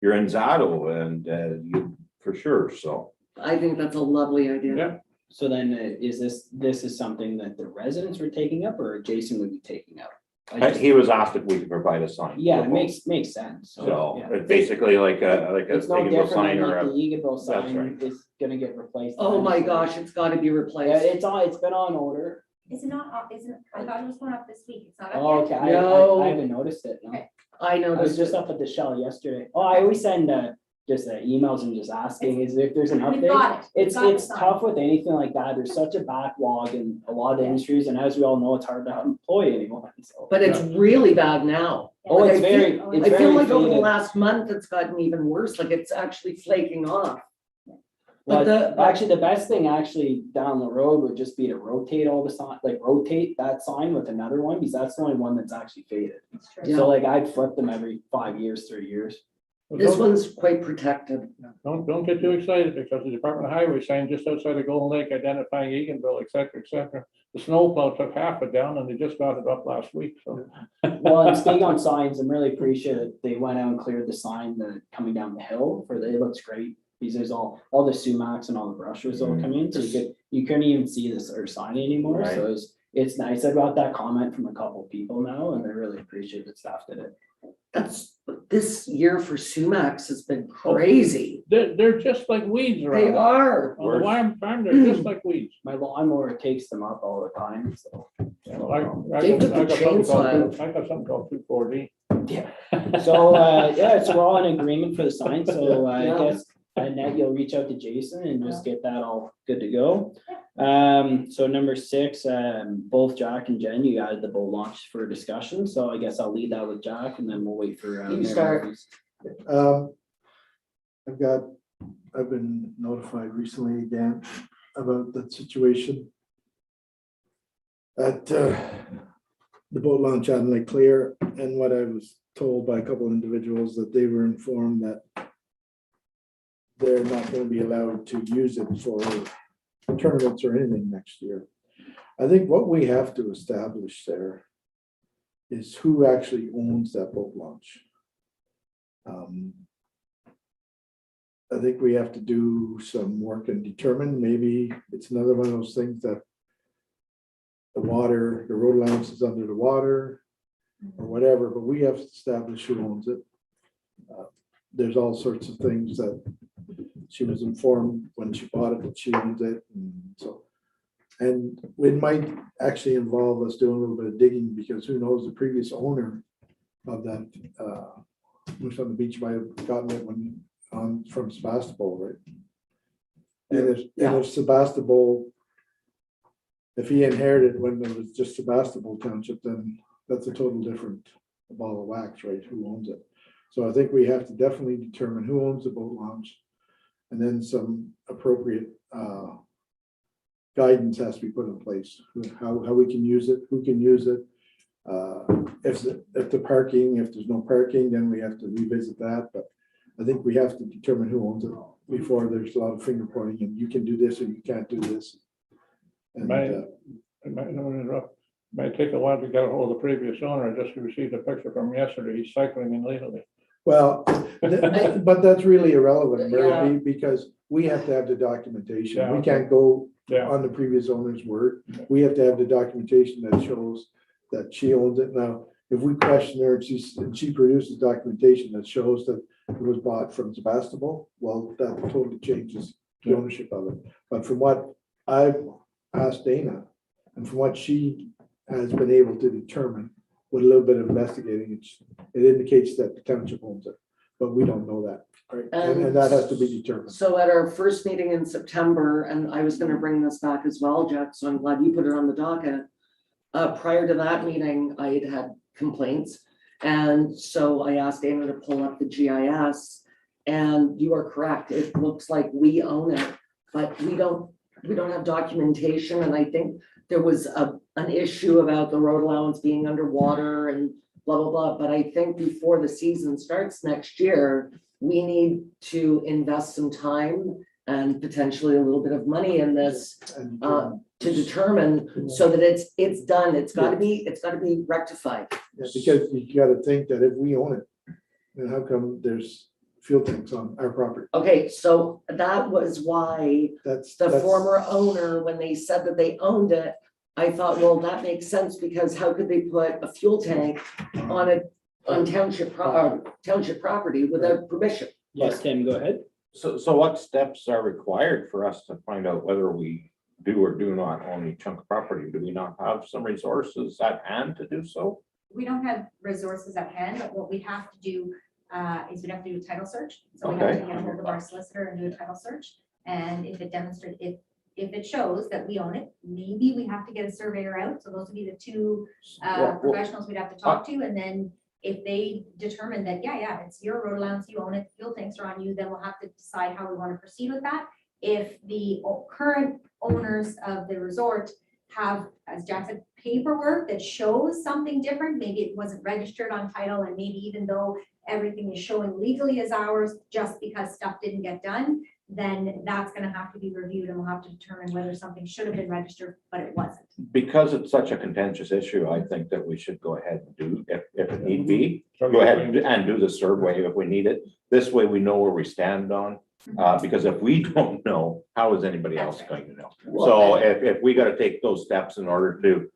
[SPEAKER 8] you're in Zaddle and you for sure. So
[SPEAKER 4] I think that's a lovely idea.
[SPEAKER 5] Yeah.
[SPEAKER 1] So then is this is something that the residents were taking up or Jason would be taking up? I just-
[SPEAKER 8] he was asked if we could provide a sign.
[SPEAKER 1] Yeah, it makes sense.
[SPEAKER 8] So
[SPEAKER 1] yeah.
[SPEAKER 8] it's basically like a
[SPEAKER 1] It's no
[SPEAKER 8] Eagle
[SPEAKER 1] different
[SPEAKER 8] sign
[SPEAKER 1] than
[SPEAKER 8] or
[SPEAKER 1] like the Eagle
[SPEAKER 8] that's
[SPEAKER 1] sign
[SPEAKER 8] right.
[SPEAKER 1] is gonna get replaced.
[SPEAKER 4] Oh my
[SPEAKER 1] eventually.
[SPEAKER 4] gosh, it's gotta be
[SPEAKER 1] Yeah,
[SPEAKER 4] replaced.
[SPEAKER 1] it's been on order.
[SPEAKER 7] Is it not, I thought it was going up this week. It's not
[SPEAKER 1] Oh,
[SPEAKER 7] up yet?
[SPEAKER 1] okay,
[SPEAKER 4] No.
[SPEAKER 1] I haven't noticed it. No.
[SPEAKER 7] Okay.
[SPEAKER 4] I
[SPEAKER 1] I was
[SPEAKER 4] noticed
[SPEAKER 1] just
[SPEAKER 4] it.
[SPEAKER 1] up at the Shell yesterday. Oh, I always send just emails and just asking is if there's an
[SPEAKER 7] We've
[SPEAKER 1] update.
[SPEAKER 7] got it. We've
[SPEAKER 1] It's
[SPEAKER 7] got the
[SPEAKER 1] it's
[SPEAKER 7] sign.
[SPEAKER 1] tough with anything like that. There's such a backlog in a lot of industries, and as we all know, it's hard to employ anyone. So.
[SPEAKER 4] But it's really bad now.
[SPEAKER 1] Oh,
[SPEAKER 4] Like,
[SPEAKER 1] it's
[SPEAKER 4] I
[SPEAKER 1] very,
[SPEAKER 4] feel-
[SPEAKER 1] it's
[SPEAKER 4] I feel
[SPEAKER 1] very
[SPEAKER 4] like over the
[SPEAKER 1] faded.
[SPEAKER 4] last month, it's gotten even worse, like it's actually flaking off.
[SPEAKER 1] But
[SPEAKER 4] But
[SPEAKER 1] actually, the best thing actually down the road would just be to rotate all the sign, like rotate that sign with another one, because that's the only one that's actually faded.
[SPEAKER 7] It's true.
[SPEAKER 4] Yeah.
[SPEAKER 1] So like I'd flip them every 5 years, 3 years.
[SPEAKER 4] This one's quite protected.
[SPEAKER 5] Don't get too excited because the Department of Highway saying just outside of Golden Lake identifying Eganville, et cetera, et cetera. The snowplow took half it down and they just got it up last week, so.
[SPEAKER 1] Well, and speaking on signs, I'm really appreciative they went out and cleared the sign coming down the hill it looks great. Because there's all the sumacs and all the brushes that will come in, so you couldn't even see this or sign anymore,
[SPEAKER 8] Right.
[SPEAKER 1] so it's nice. I got that comment from a couple of people now, and I really appreciate that staff did it.
[SPEAKER 4] This year for sumacs has been crazy.
[SPEAKER 5] They're just like weeds
[SPEAKER 4] They
[SPEAKER 5] around.
[SPEAKER 4] are.
[SPEAKER 5] On the farm, they're just like weeds.
[SPEAKER 1] My lawnmower takes them up all the time, so.
[SPEAKER 5] You know, I
[SPEAKER 4] They
[SPEAKER 5] got
[SPEAKER 4] took the
[SPEAKER 5] something called
[SPEAKER 4] chainsaw.
[SPEAKER 5] I got something called 2,4-D.
[SPEAKER 1] So, so we're all in agreement for the sign, so I
[SPEAKER 4] Yeah.
[SPEAKER 1] guess, Annette, you'll reach out to Jason and just get that all good to go. So number 6, both Jack and Jen, you added the boat launch for discussion, so I guess I'll lead that with Jack and then we'll wait for.
[SPEAKER 4] You
[SPEAKER 1] Mayor
[SPEAKER 4] start.
[SPEAKER 1] Murphy's.
[SPEAKER 3] I've been notified recently again about that situation at the boat launch on Lake Clear, and what I was told by a couple of individuals that they were informed that they're not going to be allowed to use it for tournaments or anything next year. I think what we have to establish there is who actually owns that boat launch. I think we have to do some work and determine, maybe it's another one of those things that the road allowance is under the water or whatever, but we have to establish who owns it. There's all sorts of things that she was informed when she bought it that she owns it, and so. And it might actually involve us doing a little bit of digging, because who knows, the previous owner of that, who's on the beach might have gotten it when, from Sebastopol, right? And if Sebastopol, if he inherited when it was just Sebastopol Township, then that's a total different ball of wax, right? Who owns it? So I think we have to definitely determine who owns the boat launch. And then some appropriate guidance has to be put in place, how we can use it, who can use it. If the parking, if there's no parking, then we have to revisit that, but I think we have to determine who owns it before there's a lot of finger pointing and you can do this or you can't do this. And,
[SPEAKER 5] It might take a while to get a hold of the previous owner. I just received a picture from him yesterday. He's cycling illegally.
[SPEAKER 3] well, but that's really irrelevant,
[SPEAKER 4] Yeah.
[SPEAKER 3] Murphy, because we have to have the documentation.
[SPEAKER 5] Yeah,
[SPEAKER 3] We
[SPEAKER 5] okay.
[SPEAKER 3] can't go
[SPEAKER 5] Yeah,
[SPEAKER 3] on the previous owner's word. We have to have the documentation that shows that she owns it. Now, if we question her and she produces documentation that shows that it was bought from Sebastopol, well, that totally changes the ownership of it. But from what I've asked Dana, and from what she has been able to determine with a little bit of investigating, it indicates that the township owns it, but we don't know that. Right? And that has to be determined.
[SPEAKER 4] So at our first meeting in September, and I was gonna bring this back as well, Jack, so I'm glad you put it on the docket. Prior to that meeting, I had had complaints. And so I asked Dana to pull up the GIS, and you are correct. It looks like we own it, but we don't have documentation. And I think there was an issue about the road allowance being underwater and blah, blah, blah. But I think before the season starts next year, we need to invest some time and potentially a little bit of money in this
[SPEAKER 3] And,
[SPEAKER 4] to determine so that it's done. It's gotta be rectified.
[SPEAKER 3] yeah, because you gotta think that if we own it, then how come there's fuel tanks on our property?
[SPEAKER 4] Okay, so that was why
[SPEAKER 3] That's.
[SPEAKER 4] the
[SPEAKER 3] that's-
[SPEAKER 4] former owner, when they said that they owned it, I thought, well, that makes sense because how could they put a fuel tank on township property without permission?
[SPEAKER 1] Yes, Tim, go ahead.
[SPEAKER 8] So what steps are required for us to find out whether we do or do not own a chunk of property? Do we not have some resources at hand to do so?
[SPEAKER 7] We don't have resources at hand, but what we have to do is we'd have to do a title search. So we have to
[SPEAKER 8] Okay.
[SPEAKER 7] get hold of our solicitor and do a title search. And if it demonstrates, if it shows that we own it, maybe we have to get a surveyor out. So those would be the two
[SPEAKER 8] Well,
[SPEAKER 7] professionals we'd have to talk to. And then if they determine that, yeah, it's your road allowance, you own it, fuel tanks are on you, then we'll have to decide how we want to proceed with that. If the current owners of the resort have, as Jack said, paperwork that shows something different, maybe it wasn't registered on title, and maybe even though everything is showing legally as ours, just because stuff didn't get done, then that's gonna have to be reviewed and we'll have to determine whether something should have been registered, but it wasn't.
[SPEAKER 8] Because it's such a contentious issue, I think that we should go ahead and do, if it need be, go ahead and do the survey if we need it. This way we know where we stand on, because if we don't know, how is anybody else
[SPEAKER 7] That's
[SPEAKER 8] going to know?
[SPEAKER 4] Well,
[SPEAKER 8] So if we gotta take those steps in order to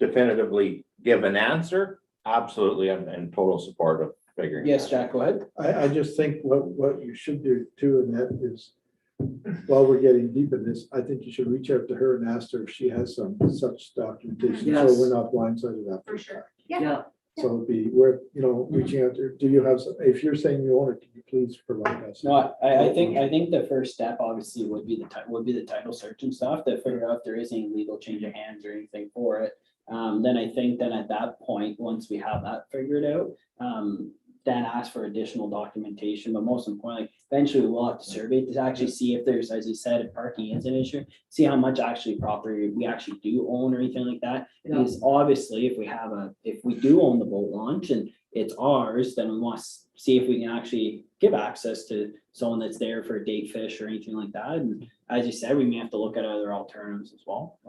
[SPEAKER 8] definitively give an answer, absolutely, I'm in total support of figuring.
[SPEAKER 1] Yes,
[SPEAKER 8] that out.
[SPEAKER 1] Jack, go ahead.
[SPEAKER 3] I just think what you should do too, and that is, while we're getting deep in this, I think you should reach out to her and ask her if she has some such documentation, so
[SPEAKER 4] Yes.
[SPEAKER 3] we're not blindsided after.
[SPEAKER 7] For sure. Yeah.
[SPEAKER 4] Yeah,
[SPEAKER 3] So it'd be worth, reaching out to her. Do you have, if you're saying you own it, can you please provide us?
[SPEAKER 1] No, I think the first step obviously would be the title search and stuff to figure out if there is any legal change of hands or anything for it. Then I think then at that point, once we have that figured out, then ask for additional documentation, but most importantly, eventually we'll have to survey to actually see if there's, as you said, if parking is an issue, see how much actually property we actually do own or anything like that.
[SPEAKER 4] Yeah.
[SPEAKER 1] Because obviously, if we do own the boat launch and it's ours, then we want to see if we can actually give access to someone that's there for a date fish or anything like that. And as you said, we may have to look at other alternatives as well.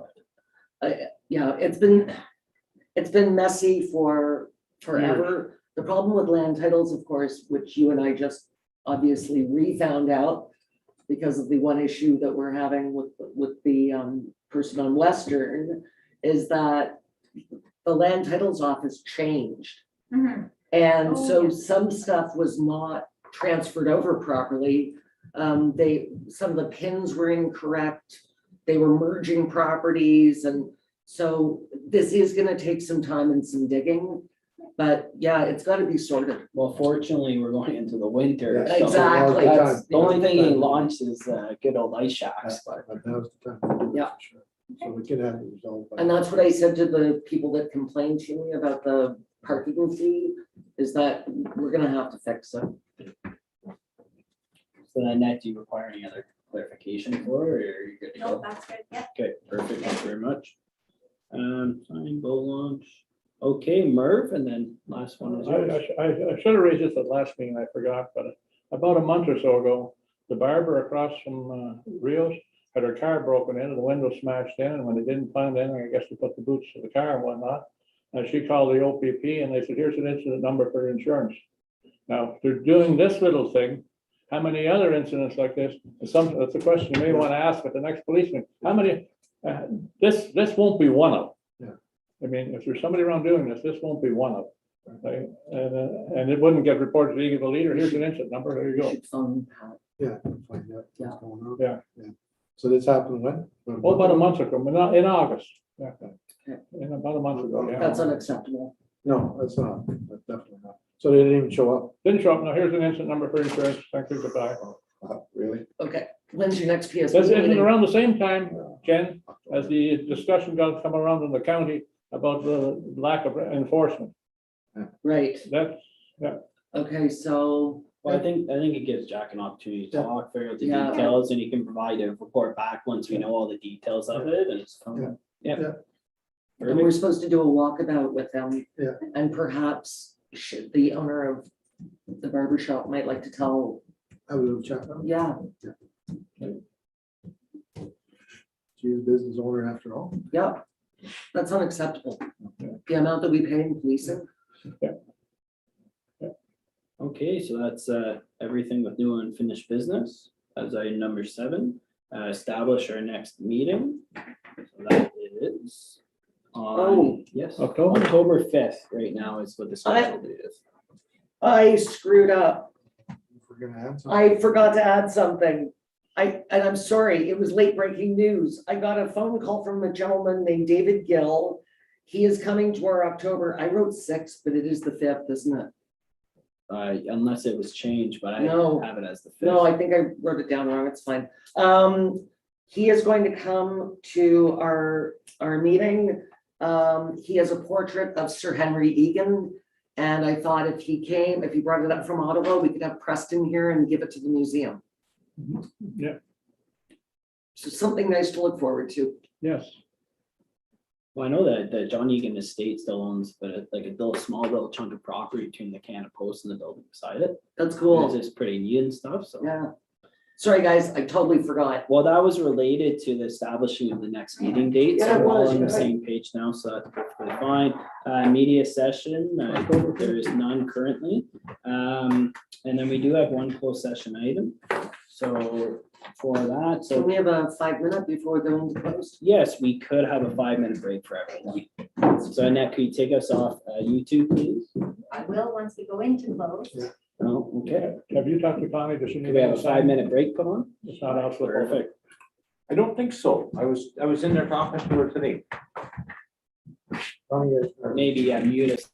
[SPEAKER 4] yeah, it's been messy for forever. The problem with land titles, of course, which you and I just obviously re-found out because of the one issue that we're having with the person on Western, is that the land titles office changed.
[SPEAKER 7] Mhm.
[SPEAKER 4] And
[SPEAKER 7] Oh,
[SPEAKER 4] so
[SPEAKER 7] yeah.
[SPEAKER 4] some stuff was not transferred over properly. Some of the pins were incorrect. They were merging properties, and so this is gonna take some time and some digging. But yeah, it's gotta be sorted.
[SPEAKER 1] Well, fortunately, we're going into the winter.
[SPEAKER 3] Yeah,
[SPEAKER 1] so
[SPEAKER 4] Exactly.
[SPEAKER 1] that's- The only thing getting
[SPEAKER 3] Yeah.
[SPEAKER 1] launched is good old ice shacks, but
[SPEAKER 3] But now's the time. to do it,
[SPEAKER 4] Yeah.
[SPEAKER 3] for sure. So we can have it resolved. by-
[SPEAKER 4] And that's what I said to the people that complained to me about the parking fee, is that we're gonna have to fix it.
[SPEAKER 1] so then Annette, do you require any other clarification for, or are you good to
[SPEAKER 7] No,
[SPEAKER 1] go?
[SPEAKER 7] that's good, yeah.
[SPEAKER 1] Okay, perfect, thank you very much. Sign, boat launch. Okay, Merv, and then last one is yours.
[SPEAKER 5] I should have raised this at last meeting, I forgot, but about a month or so ago, the barber across from Rios had her car broken in and the window smashed in, and when they didn't find anything, I guess they put the boots to the car and whatnot. And she called the OPP and they said, here's an incident number for insurance. Now, if they're doing this little thing, how many other incidents like this? And that's a question you may want to ask at the next policeman. How many, this won't be one of.
[SPEAKER 3] Yeah.
[SPEAKER 5] I mean, if there's somebody around doing this, this won't be one of. Right? And it wouldn't get reported to the leader. Here's an incident number. There you
[SPEAKER 4] We
[SPEAKER 5] go.
[SPEAKER 4] should phone Pat.
[SPEAKER 3] Yeah, find out
[SPEAKER 4] Yeah.
[SPEAKER 3] what's going on.
[SPEAKER 5] Yeah.
[SPEAKER 3] So this happened when?
[SPEAKER 5] Well, about a month ago, in August. Yeah.
[SPEAKER 4] Okay.
[SPEAKER 5] In about a month ago, yeah.
[SPEAKER 4] That's unacceptable.
[SPEAKER 3] No, that's not, that's definitely not. So they didn't even show up.
[SPEAKER 5] Didn't show up. Now, here's an incident number for insurance. Thank you, goodbye.
[SPEAKER 3] Really?
[SPEAKER 4] Okay, when's your next PSP
[SPEAKER 5] This isn't
[SPEAKER 4] meeting?
[SPEAKER 5] around the same time, Jen, as the discussion got to come around in the county about the lack of enforcement.
[SPEAKER 4] Right,
[SPEAKER 5] That's,
[SPEAKER 4] okay, so,
[SPEAKER 1] Well, I think it gives Jack an opportunity to talk, figure out the
[SPEAKER 4] Yeah.
[SPEAKER 1] details, and he can provide a report back once we know all the details of it, and so.
[SPEAKER 3] Yeah.
[SPEAKER 1] Yeah.
[SPEAKER 4] and we're supposed to do a walkabout with them.
[SPEAKER 3] Yeah.
[SPEAKER 4] And perhaps the owner of the barber shop might like to tell,
[SPEAKER 3] Have a little chat. now.
[SPEAKER 4] yeah,
[SPEAKER 3] She's a business owner after all.
[SPEAKER 4] yeah, that's unacceptable.
[SPEAKER 5] Yeah.
[SPEAKER 4] The amount that we pay in policing,
[SPEAKER 1] Okay, so that's everything with new and finished business. As item number 7, establish our next meeting. So that is on, yes,
[SPEAKER 5] October.
[SPEAKER 1] October 5th right now is what the schedule date is.
[SPEAKER 4] I screwed up.
[SPEAKER 3] If we're gonna add something.
[SPEAKER 4] I forgot to add something. And I'm sorry, it was late breaking news. I got a phone call from a gentleman named David Gill. He is coming to our October, I wrote 6th, but it is the 5th, isn't it?
[SPEAKER 1] Unless it was changed, but I
[SPEAKER 4] No.
[SPEAKER 1] have it as the 5th.
[SPEAKER 4] No, I think I wrote it down wrong, it's fine. He is going to come to our meeting. He has a portrait of Sir Henry Egan. And I thought if he came, if he brought it up from Ottawa, we could have Preston here and give it to the museum.
[SPEAKER 5] Yeah.
[SPEAKER 4] So something nice to look forward to.
[SPEAKER 5] yes.
[SPEAKER 1] Well, I know that John Egan Estate still owns, but like a little chunk of property between the can of post and the building beside it.
[SPEAKER 4] That's
[SPEAKER 1] It's
[SPEAKER 4] cool.
[SPEAKER 1] just pretty neat and stuff, so.
[SPEAKER 4] Yeah. Sorry, guys, I totally forgot.
[SPEAKER 1] Well, that was related to the establishing of the next meeting date,
[SPEAKER 4] Yeah,
[SPEAKER 1] so
[SPEAKER 4] it
[SPEAKER 1] we're all
[SPEAKER 4] was,
[SPEAKER 1] on the
[SPEAKER 4] you're right.
[SPEAKER 1] same page now, so that's perfectly fine. Media session, there is none currently. And then we do have one closed session item. So for that,
[SPEAKER 4] So
[SPEAKER 1] so
[SPEAKER 4] we have a 5 minute before going to post.
[SPEAKER 1] yes, we could have a 5-minute break for everyone. So Annette, could you take us off YouTube, please?
[SPEAKER 7] I will once we go into close.
[SPEAKER 3] Yeah.
[SPEAKER 1] Oh, okay.
[SPEAKER 5] Have you talked to Connie? Does she need?
[SPEAKER 1] Could we have a
[SPEAKER 5] to sign?
[SPEAKER 1] 5-minute break put on?
[SPEAKER 5] It's not out. for the public.
[SPEAKER 1] Perfect.
[SPEAKER 8] I don't think so. I was in there talking to her today.
[SPEAKER 1] Maybe mute us.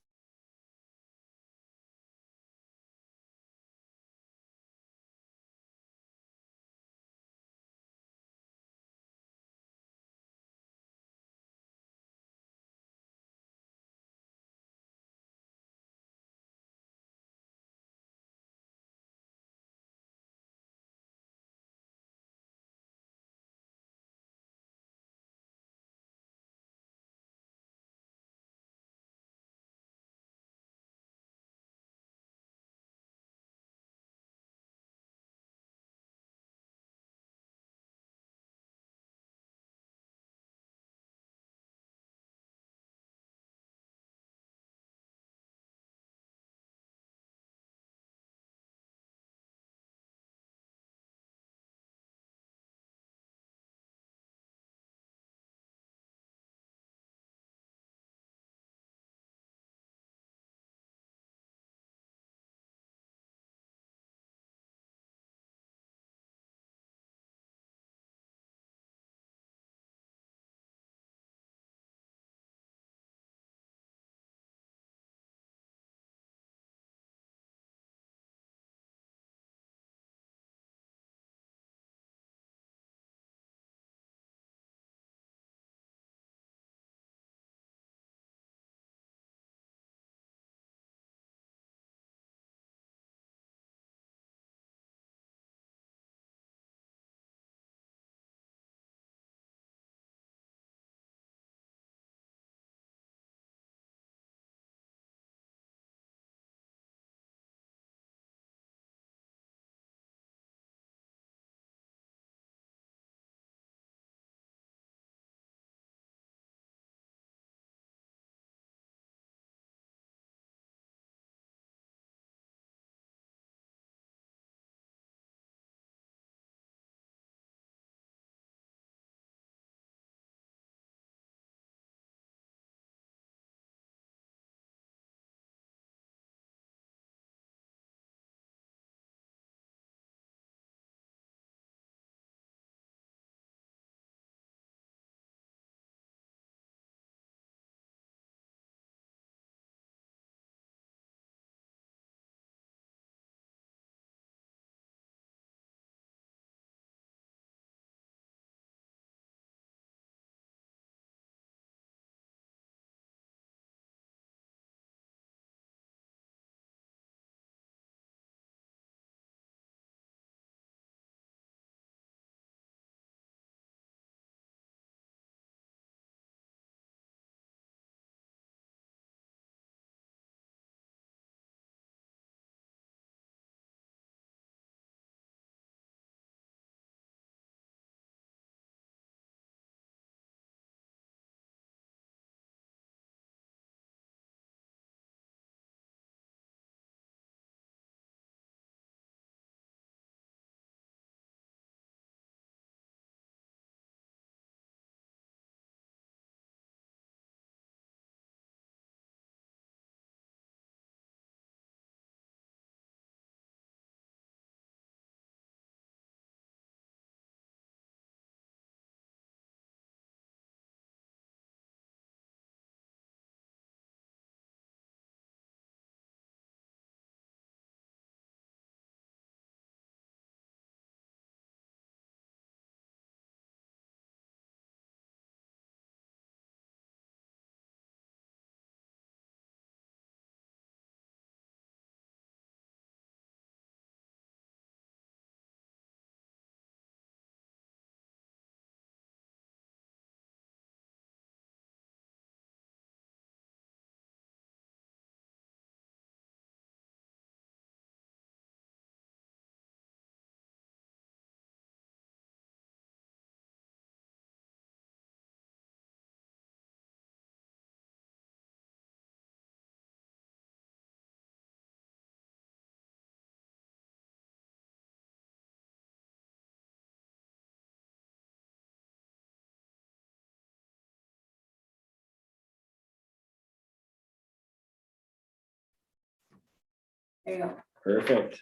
[SPEAKER 7] There you go.
[SPEAKER 1] Perfect.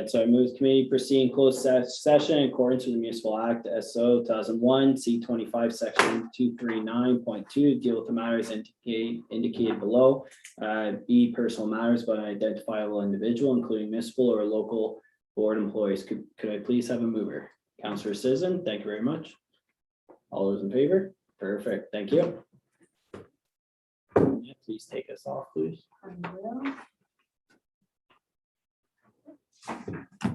[SPEAKER 1] So I move committee proceed in closed session in accordance with the Municipal Act SO 2001 C25 section 239.2, deal with the matters indicated below. B, personal matters by an identifiable individual, including municipal or local board employees. Could I please have a mover? Councillor Citizen, thank you very much. All those in favor? Perfect, thank you. Yeah, please take us off, please.
[SPEAKER 7] I will.